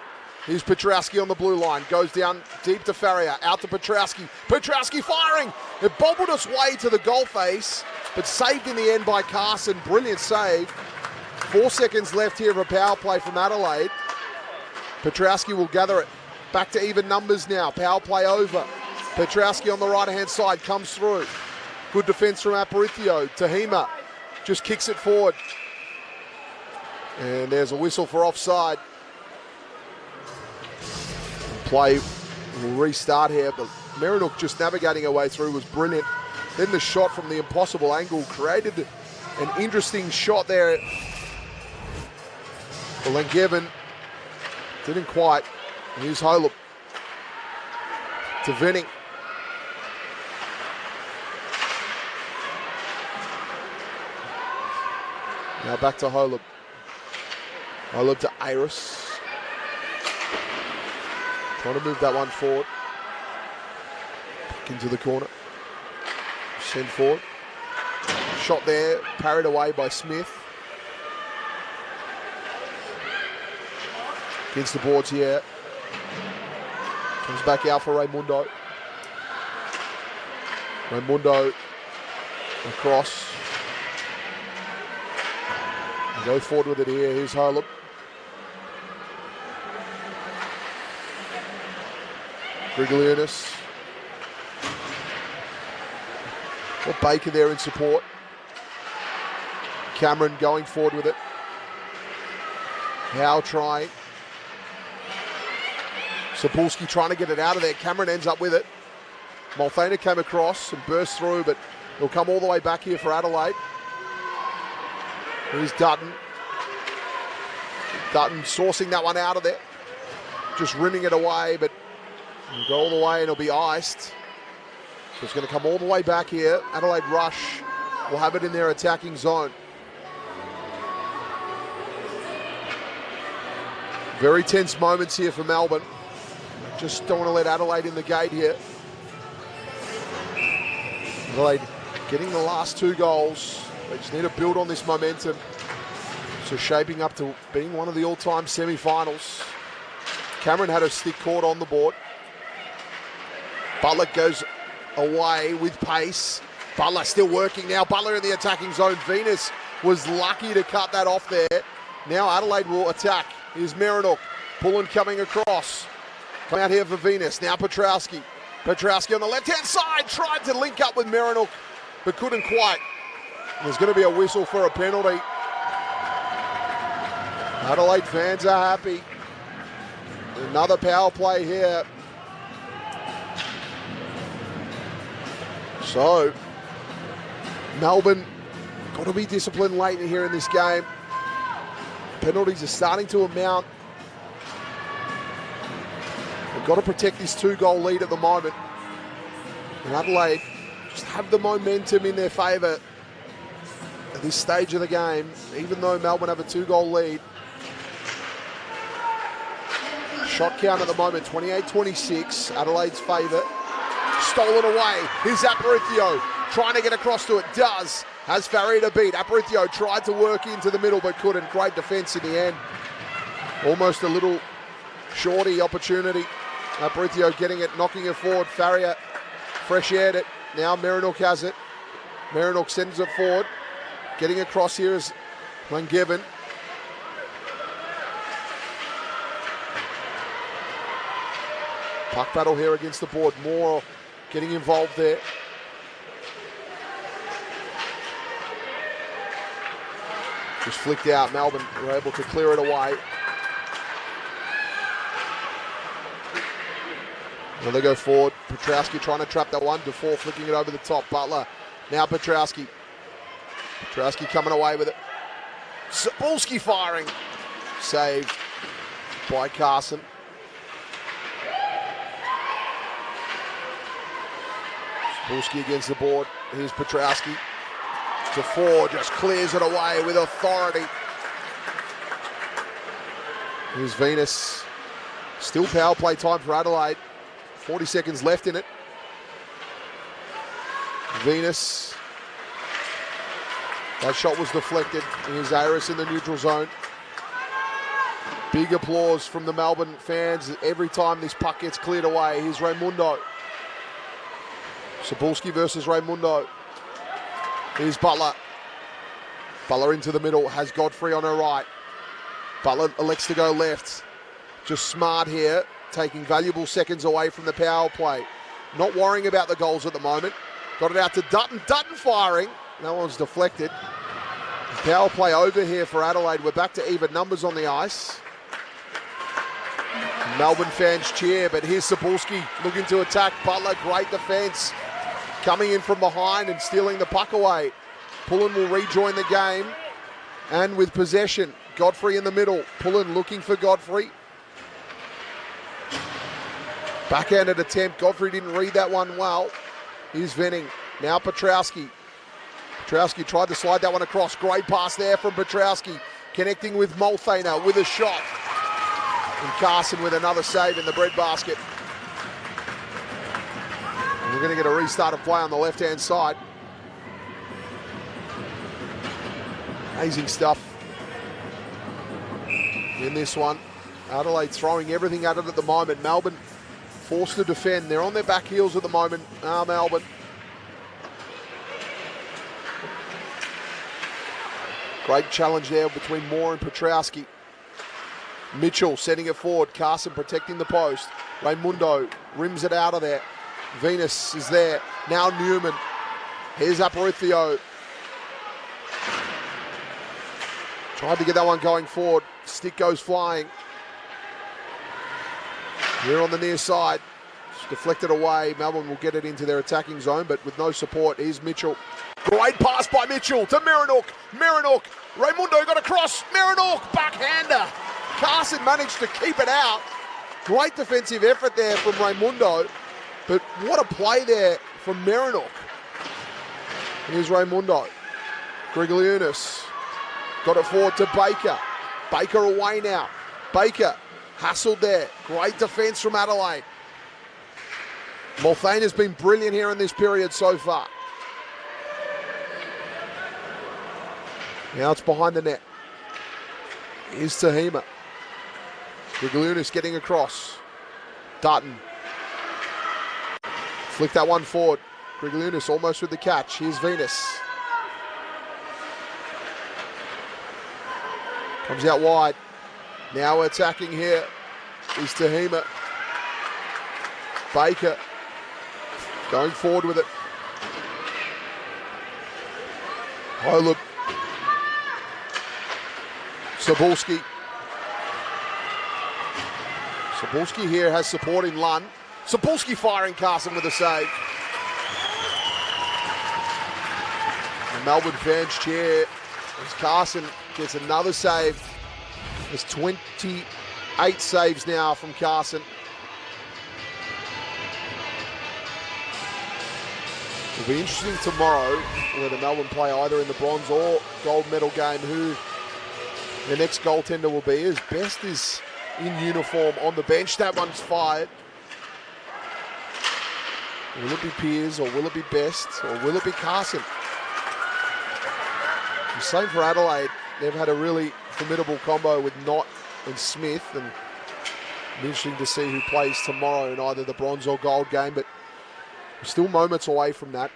Here's Petrowski on the blue line. Goes down deep to Farrier. Out to Petrowski. Petrowski firing. It bobbled its way to the goal face, but saved in the end by Carson. Brilliant save. 4 seconds left here of a power play from Adelaide. Petrowski will gather it. Back to even numbers now. Power play over. Petrowski on the right-hand side comes through. Good defence from Aparicio. Tahima just kicks it forward. And there's a whistle for offside. Play will restart here, but Marinook just navigating her way through was brilliant. Then the shot from the impossible angle created an interesting shot there. Well, Langevin didn't quite. Here's Holub to Venning. Now back to Holub. Holub to Aris. Trying to move that one forward. Back into the corner. Send forward. Shot there, parried away by Smith. Against the boards here. Comes back out for Raimundo. Raimundo across. Go forward with it here. Here's Holub. Grigalianis. Got Baker there in support. Cameron going forward with it. Howe trying. Sapolsky trying to get it out of there. Cameron ends up with it. Malthana came across and burst through, but he'll come all the way back here for Adelaide. Here's Dutton. Dutton sourcing that one out of there. Just rimming it away, but it'll go all the way and it'll be iced. So it's going to come all the way back here. Adelaide Rush will have it in their attacking zone. Very tense moments here for Melbourne. Just don't want to let Adelaide in the gate here. Adelaide getting the last 2 goals. They just need to build on this momentum. So shaping up to being one of the all-time semi-finals. Cameron had a stick caught on the board. Butler goes away with pace. Butler still working now. Butler in the attacking zone. Venus was lucky to cut that off there. Now Adelaide will attack. Here's Marinook. Pullen coming across. Come out here for Venus. Now Petrowski. Petrowski on the left-hand side. Tried to link up with Marinook, but couldn't quite. There's going to be a whistle for a penalty. Adelaide fans are happy. Another power play here. So, Melbourne got to be disciplined late here in this game. Penalties are starting to amount. They've got to protect this 2-goal lead at the moment. And Adelaide just have the momentum in their favour at this stage of the game, even though Melbourne have a 2-goal lead. Shot count at the moment, 28-26, Adelaide's favour. Stolen away, here's Aparicio, trying to get across to it, does. Has Farrier to beat. Aparicio tried to work into the middle but couldn't. Great defence in the end. Almost a little shorty opportunity. Aparicio getting it, knocking it forward. Farrier fresh aired it. Now Marinook has it. Marinook sends it forward. Getting across here is Langevin. Puck battle here against the board. Moore getting involved there. Just flicked out. Melbourne were able to clear it away. Now they go forward. Petrowski trying to trap that one. Defoe flicking it over the top. Butler. Now Petrowski. Petrowski coming away with it. Sapolsky firing. Saved by Carson. Sapolsky against the board. Here's Petrowski. Defoe just clears it away with authority. Here's Venus. Still power play time for Adelaide. 40 seconds left in it. Venus. That shot was deflected. Here's Aris in the neutral zone. Big applause from the Melbourne fans every time this puck gets cleared away. Here's Raimundo. Sapolsky versus Raimundo. Here's Butler. Butler into the middle, has Godfrey on her right. Butler elects to go left. Just smart here, taking valuable seconds away from the power play. Not worrying about the goals at the moment. Got it out to Dutton. Dutton firing. That one's deflected. Power play over here for Adelaide. We're back to even numbers on the ice. Melbourne fans cheer, but here's Sapolsky looking to attack. Butler, great defence. Coming in from behind and stealing the puck away. Pullen will rejoin the game. And with possession, Godfrey in the middle. Pullen looking for Godfrey. Backhanded attempt. Godfrey didn't read that one well. Here's Venning. Now Petrowski. Petrowski tried to slide that one across. Great pass there from Petrowski. Connecting with Multhaner with a shot. And Carson with another save in the breadbasket. We're going to get a restart of play on the left-hand side. Amazing stuff in this one. Adelaide throwing everything at it at the moment. Melbourne forced to defend. They're on their back heels at the moment. Melbourne. Great challenge there between Moore and Petrowski. Mitchell setting it forward. Carson protecting the post. Raimundo rims it out of there. Venus is there. Now Newman. Here's Aparicio. Tried to get that one going forward. Stick goes flying. Here on the near side. It's deflected away. Melbourne will get it into their attacking zone, but with no support. Here's Mitchell. Great pass by Mitchell to Marinook. Marinook. Raimundo got across. Marinook. Backhander. Carson managed to keep it out. Great defensive effort there from Raimundo. But what a play there from Marinook. Here's Raimundo. Grigliunas got it forward to Baker. Baker away now. Baker hassled there. Great defence from Adelaide. Multhane has been brilliant here in this period so far. Now it's behind the net. Here's Tahima. Grigliunas getting across. Dutton. Flick that one forward. Grigliunas almost with the catch. Here's Venus. Comes out wide. Now attacking here is Tahima. Baker going forward with it. Holub. Sabulski. Sabulski here has support in Lunn. Sabulski firing Carson with a save. The Melbourne fans cheer as Carson gets another save. There's 28 saves now from Carson. It'll be interesting tomorrow whether Melbourne play either in the bronze or gold medal game who the next goaltender will be. As Best is in uniform on the bench. That one's fired. Will it be Piers or will it be Best or will it be Carson? The same for Adelaide. They've had a really formidable combo with Knott and Smith, and it'll be interesting to see who plays tomorrow in either the bronze or gold game, but we're still moments away from that.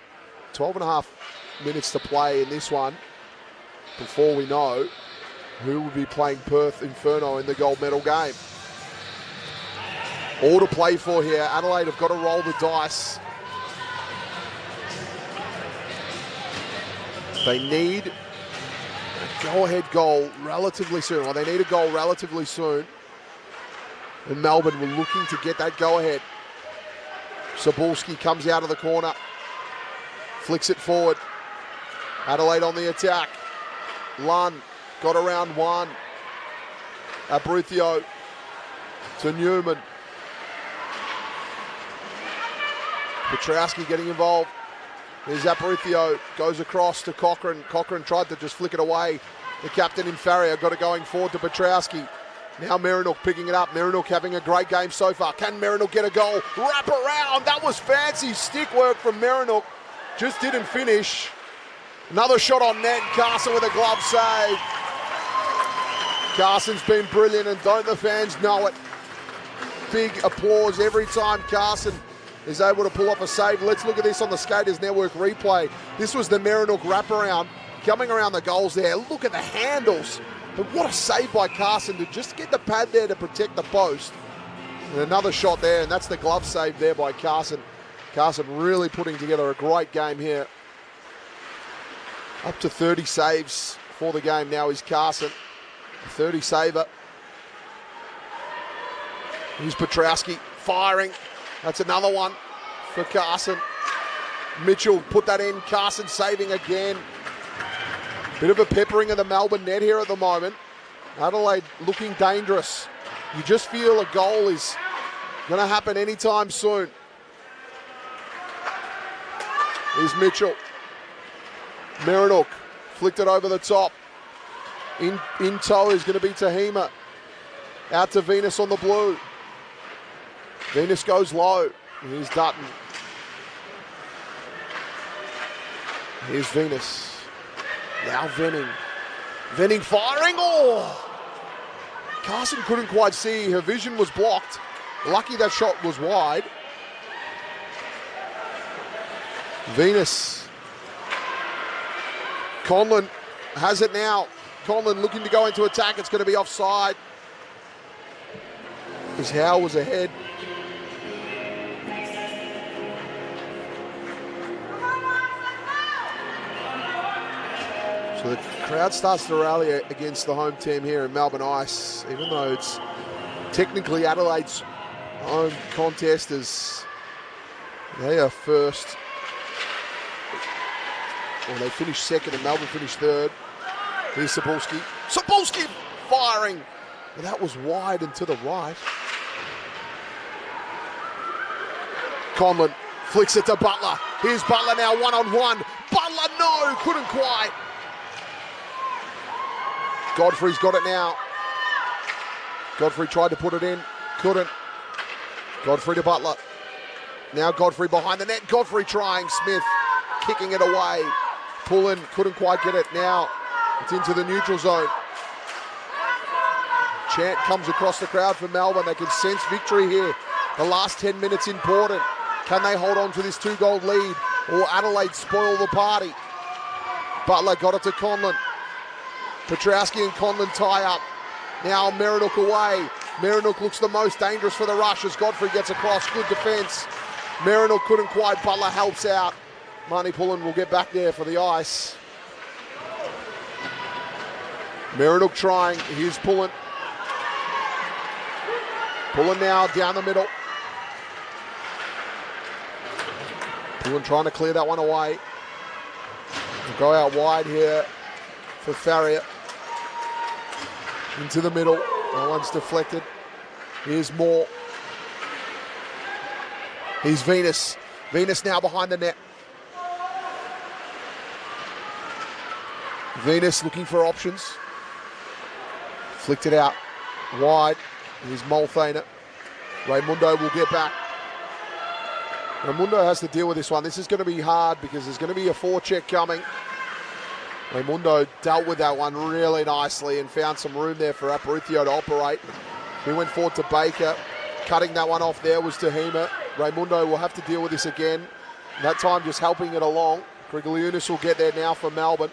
12 and a half minutes to play in this one before we know who will be playing Perth Inferno in the gold medal game. All to play for here. Adelaide have got to roll the dice. They need a go-ahead goal relatively soon. Well, they need a goal relatively soon. And Melbourne were looking to get that go-ahead. Sabulski comes out of the corner. Flicks it forward. Adelaide on the attack. Lunn got around one. Abruzio to Newman. Petrowski getting involved. There's Abruzio, goes across to Cochrane. Cochrane tried to just flick it away. The captain in Farrier got it going forward to Petrowski. Now Marinook picking it up. Marinook having a great game so far. Can Marinook get a goal? Wrap around. That was fancy stick work from Marinook. Just didn't finish. Another shot on net. Carson with a glove save. Carson's been brilliant, and don't the fans know it? Big applause every time Carson is able to pull off a save. Let's look at this on the Skaters Network replay. This was the Marinook wraparound coming around the goals there. Look at the handles. But what a save by Carson to just get the pad there to protect the post. And another shot there, and that's the glove save there by Carson. Carson really putting together a great game here. Up to 30 saves for the game now is Carson. 30 saver. Here's Petrowski firing. That's another one for Carson. Mitchell put that in. Carson saving again. Bit of a peppering of the Melbourne net here at the moment. Adelaide looking dangerous. You just feel a goal is going to happen anytime soon. Here's Mitchell. Marinook flicked it over the top. In tow is going to be Tahima. Out to Venus on the blue. Venus goes low. Here's Dutton. Here's Venus. Now Venning. Venning firing. Oh! Carson couldn't quite see. Her vision was blocked. Lucky that shot was wide. Venus. Conlon has it now. Conlon looking to go into attack. It's going to be offside. As Howe was ahead. So the crowd starts to rally against the home team here in Melbourne Ice, even though it's technically Adelaide's home contest, as they are first. Well, they finished second and Melbourne finished third. Here's Sabulski. Sabulski firing. But that was wide and to the right. Conlon flicks it to Butler. Here's Butler now one-on-one. Butler, no, couldn't quite. Godfrey's got it now. Godfrey tried to put it in, couldn't. Godfrey to Butler. Now Godfrey behind the net. Godfrey trying. Smith kicking it away. Pulling, couldn't quite get it. Now it's into the neutral zone. Chant comes across the crowd for Melbourne. They can sense victory here. The last 10 minutes important. Can they hold on to this 2-goal lead, or Adelaide spoil the party? Butler got it to Conlon. Petrowski and Conlon tie up. Now Merinook away. Merinook looks the most dangerous for the rush as Godfrey gets across. Good defence. Merinook couldn't quite. Butler helps out. Marnie Pullen will get back there for the ice. Merinook trying. Here's Pullen. Pullen now down the middle. Pullen trying to clear that one away. We'll go out wide here for Farrier. Into the middle. That one's deflected. Here's Moore. Here's Venus. Venus now behind the net. Venus looking for options. Flicked it out wide. Here's Multhaner. Raimundo will get back. Raimundo has to deal with this one. This is going to be hard because there's going to be a forecheck coming. Raimundo dealt with that one really nicely and found some room there for Aparicio to operate. He went forward to Baker. Cutting that one off there was Tahima. Raimundo will have to deal with this again. That time just helping it along. Grigliunas will get there now for Melbourne.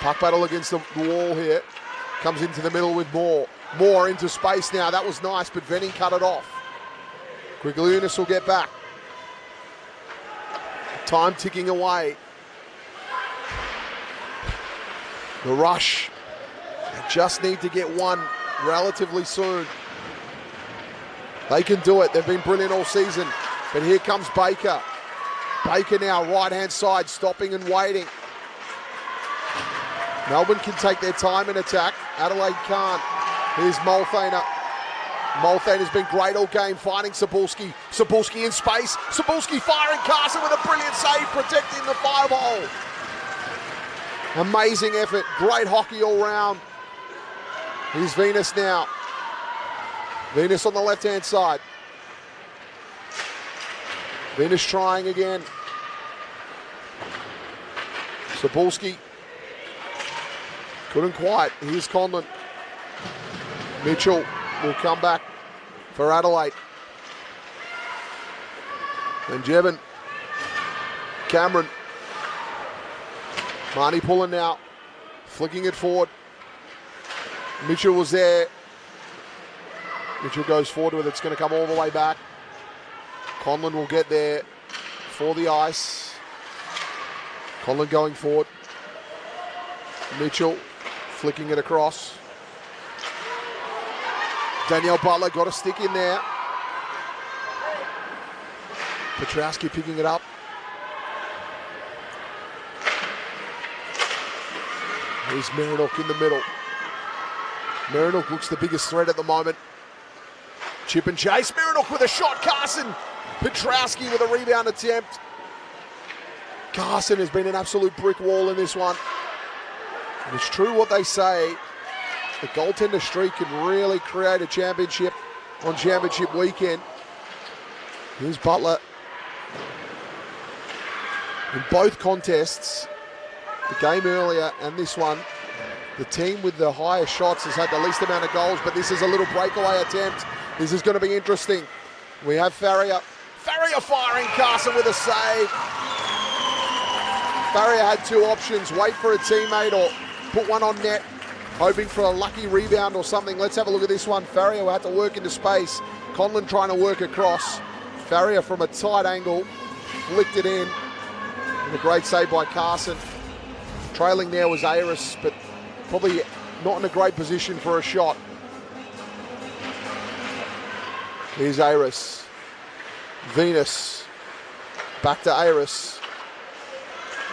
Puck battle against the wall here. Comes into the middle with Moore. Moore into space now. That was nice, but Venning cut it off. Grigliunas will get back. Time ticking away. The rush. They just need to get one relatively soon. They can do it. They've been brilliant all season. But here comes Baker. Baker now, right-hand side, stopping and waiting. Melbourne can take their time in attack. Adelaide can't. Here's Multhaner. Multhaner's been great all game, finding Sapulski. Sapulski in space. Sapulski firing. Carson with a brilliant save, protecting the 5-hole. Amazing effort. Great hockey all round. Here's Venus now. Venus on the left-hand side. Venus trying again. Sapulski. Couldn't quite. Here's Conlon. Mitchell will come back for Adelaide. And Jevon. Cameron. Marnie Pullen now. Flicking it forward. Mitchell was there. Mitchell goes forward with it. It's going to come all the way back. Conlon will get there for the ice. Conlon going forward. Mitchell flicking it across. Danielle Butler got a stick in there. Petrowski picking it up. Here's Merinook in the middle. Merinook looks the biggest threat at the moment. Chip and chase. Merinook with a shot. Carson. Petrowski with a rebound attempt. Carson has been an absolute brick wall in this one. And it's true what they say. The goaltender streak can really create a championship on championship weekend. Here's Butler. In both contests, the game earlier and this one, the team with the highest shots has had the least amount of goals, but this is a little breakaway attempt. This is going to be interesting. We have Farrier. Farrier firing. Carson with a save. Farrier had two options, wait for a teammate or put one on net, hoping for a lucky rebound or something. Let's have a look at this one. Farrier had to work into space. Conlon trying to work across. Farrier from a tight angle, flicked it in. And a great save by Carson. Trailing there was Aris, but probably not in a great position for a shot. Here's Aris. Venus. Back to Aris.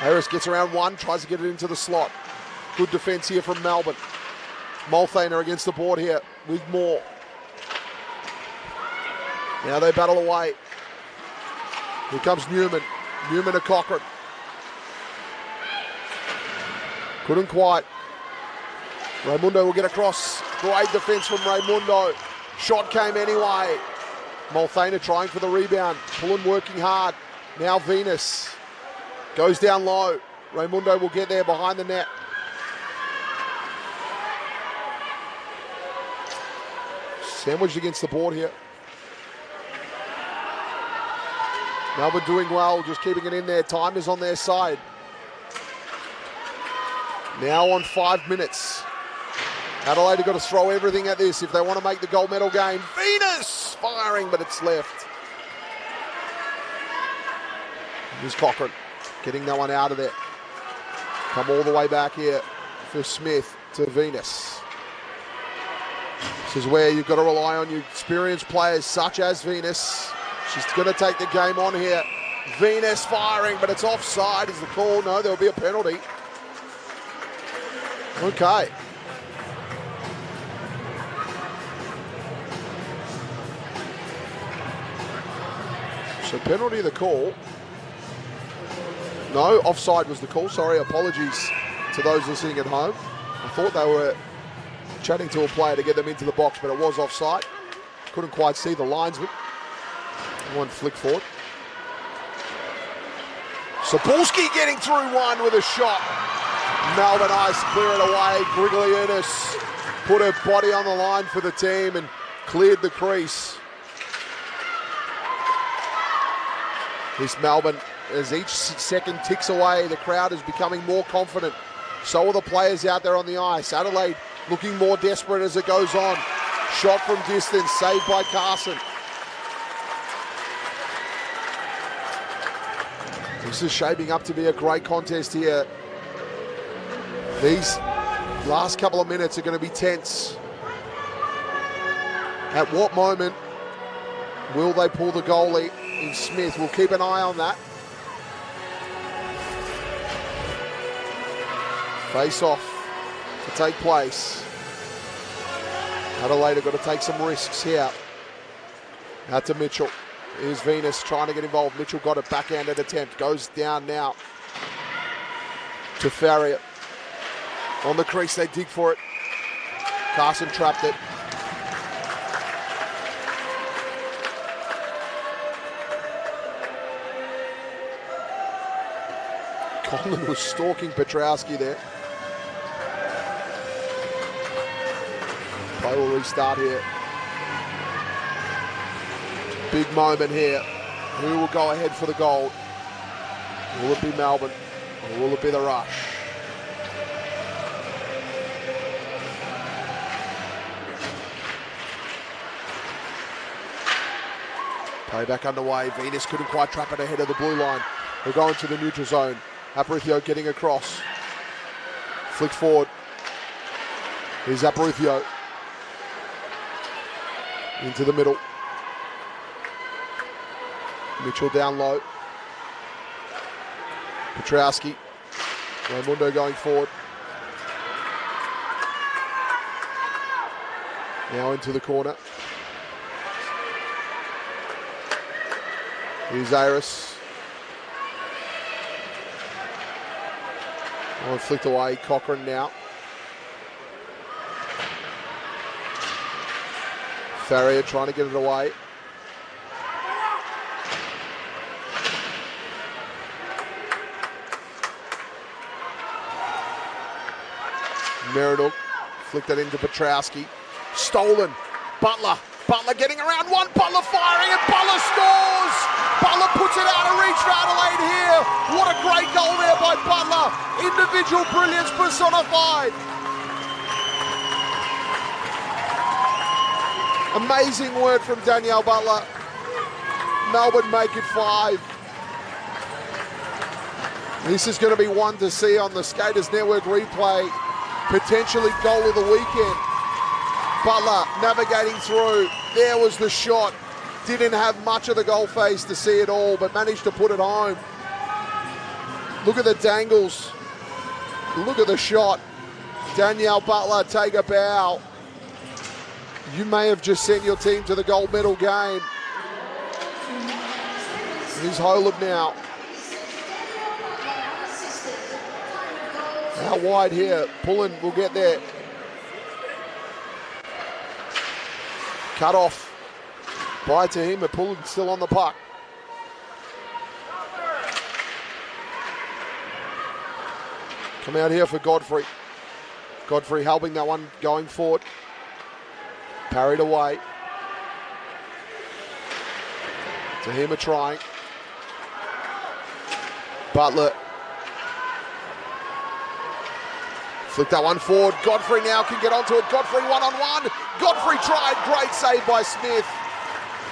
Aris gets around one, tries to get it into the slot. Good defence here from Melbourne. Multhaner against the board here with Moore. Now they battle away. Here comes Newman. Newman to Cochrane. Couldn't quite. Raimundo will get across. Great defence from Raimundo. Shot came anyway. Multhaner trying for the rebound. Pullen working hard. Now Venus. Goes down low. Raimundo will get there behind the net. Sandwiched against the board here. Melbourne doing well, just keeping it in there. Time is on their side. Now on 5 minutes. Adelaide have got to throw everything at this if they want to make the gold medal game. Venus firing, but it's left. Here's Cochrane getting that one out of there. Come all the way back here for Smith to Venus. This is where you've got to rely on your experienced players such as Venus. She's going to take the game on here. Venus firing, but it's offside is the call. No, there'll be a penalty. Okay. So penalty the call. No, offside was the call. Sorry, apologies to those listening at home. I thought they were chatting to a player to get them into the box, but it was offside. Couldn't quite see the linesman. One flick forward. Sapolsky getting through one with a shot. Melbourne Ice clear it away. Griglianus put her body on the line for the team and cleared the crease. This Melbourne, as each second ticks away, the crowd is becoming more confident. So are the players out there on the ice. Adelaide looking more desperate as it goes on. Shot from distance, saved by Carson. This is shaping up to be a great contest here. These last couple of minutes are going to be tense. At what moment will they pull the goalie in Smith? We'll keep an eye on that. Face off to take place. Adelaide have got to take some risks here. Out to Mitchell. Here's Venus trying to get involved. Mitchell got a backhanded attempt. Goes down now to Farrier. On the crease, they dig for it. Carson trapped it. Colin was stalking Petrowski there. Play will restart here. Big moment here. Who will go ahead for the goal? Will it be Melbourne or will it be the Rush? Playback underway. Venus couldn't quite trap it ahead of the blue line. We're going to the neutral zone. Aparicio getting across. Flick forward. Here's Aparicio. Into the middle. Mitchell down low. Petrowski. Raimundo going forward. Now into the corner. Here's Aris. Oh, flicked away. Cochrane now. Farrier trying to get it away. Meredith flicked it into Petrowski. Stolen. Butler. Butler getting around one. Butler firing and Butler scores. Butler puts it out of reach for Adelaide here. What a great goal there by Butler. Individual brilliance personified. Amazing work from Danielle Butler. Melbourne make it 5. This is going to be one to see on the Skaters Network replay. Potentially goal of the weekend. Butler navigating through. There was the shot. Didn't have much of the goal face to see it all, but managed to put it home. Look at the dangles. Look at the shot. Danielle Butler take a bow. You may have just sent your team to the gold medal game. Here's Holub now. Out wide here. Pullen will get there. Cut off by Tahima. Pullen still on the puck. Come out here for Godfrey. Godfrey helping that one going forward. Parried away. Tahima trying. Butler. Flick that one forward. Godfrey now can get onto it. Godfrey one-on-one. Godfrey tried. Great save by Smith.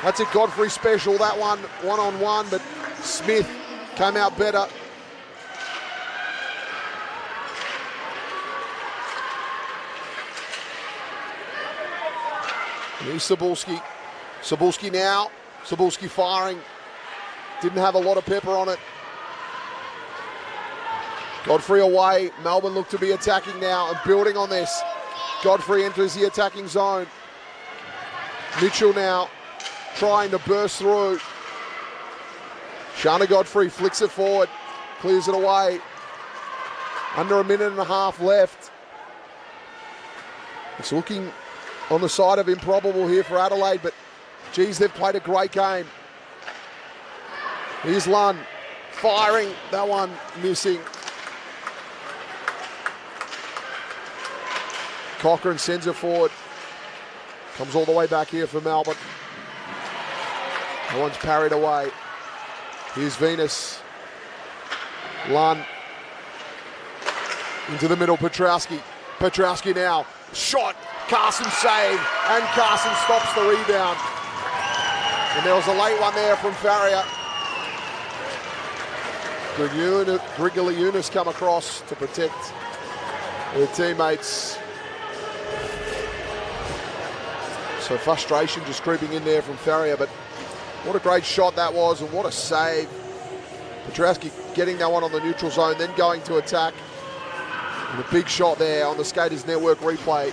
That's a Godfrey special, that one-on-one, but Smith came out better. Here's Cebulski. Cebulski now. Cebulski firing. Didn't have a lot of pepper on it. Godfrey away. Melbourne look to be attacking now and building on this. Godfrey enters the attacking zone. Mitchell now trying to burst through. Shana Godfrey flicks it forward. Clears it away. Under a minute and a half left. It's looking on the side of improbable here for Adelaide, but geez, they've played a great game. Here's Lunn firing. That one missing. Cochrane sends it forward. Comes all the way back here for Melbourne. That one's parried away. Here's Venus. Lunn. Into the middle, Petrowski. Petrowski now. Shot. Carson save. And Carson stops the rebound. And there was a late one there from Farrier. Grigory Yunus come across to protect their teammates. So frustration just creeping in there from Farrier, but what a great shot that was and what a save. Petrowski getting that one on the neutral zone, then going to attack. And a big shot there on the Skaters Network replay.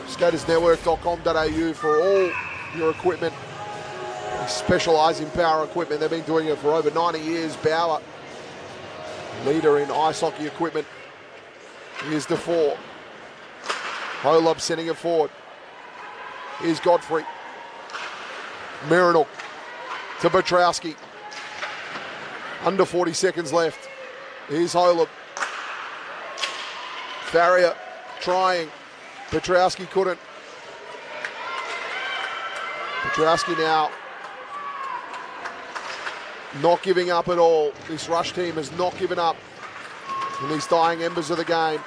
SkatersNetwork.com.au for all your equipment. They specialise in power equipment. They've been doing it for over 90 years. Bauer, leader in ice hockey equipment. Here's DeFore. Holub sending it forward. Here's Godfrey. Mirinal to Petrowski. Under 40 seconds left. Here's Holub. Farrier trying. Petrowski couldn't. Petrowski now not giving up at all. This rush team has not given up in these dying embers of the game.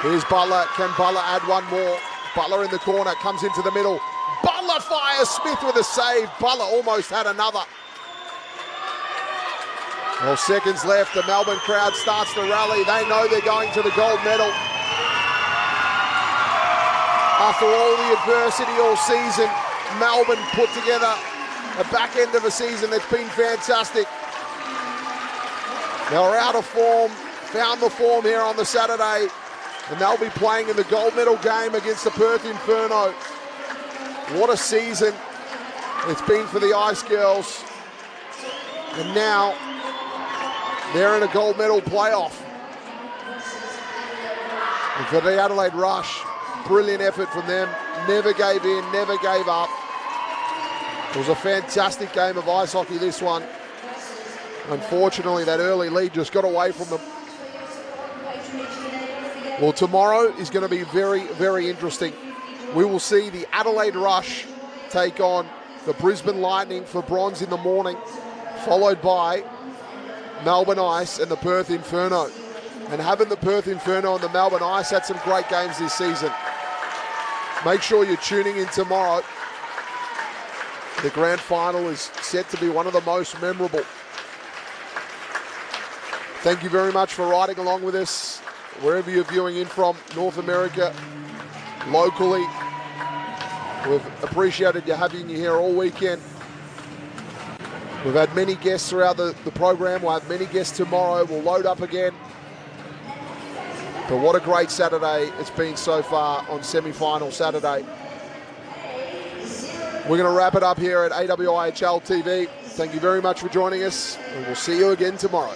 Here's Butler. Can Butler add one more? Butler in the corner, comes into the middle. Butler fires. Smith with a save. Butler almost had another. Well, seconds left. The Melbourne crowd starts to rally. They know they're going to the gold medal. After all the adversity all season, Melbourne put together a back end of a season that's been fantastic. They were out of form, found the form here on the Saturday, and they'll be playing in the gold medal game against the Perth Inferno. What a season it's been for the Ice Girls. And now they're in a gold medal playoff. And for the Adelaide Rush, brilliant effort from them. Never gave in, never gave up. It was a fantastic game of ice hockey, this one. Unfortunately, that early lead just got away from them. Well, tomorrow is going to be very, very interesting. We will see the Adelaide Rush take on the Brisbane Lightning for bronze in the morning, followed by Melbourne Ice and the Perth Inferno. And having the Perth Inferno and the Melbourne Ice had some great games this season. Make sure you're tuning in tomorrow. The grand final is set to be one of the most memorable. Thank you very much for riding along with us, wherever you're viewing in from, North America, locally. We've appreciated having you here all weekend. We've had many guests throughout the program. We'll have many guests tomorrow. We'll load up again. But what a great Saturday it's been so far on semi-final Saturday. We're going to wrap it up here at AWIHL TV. Thank you very much for joining us, and we'll see you again tomorrow.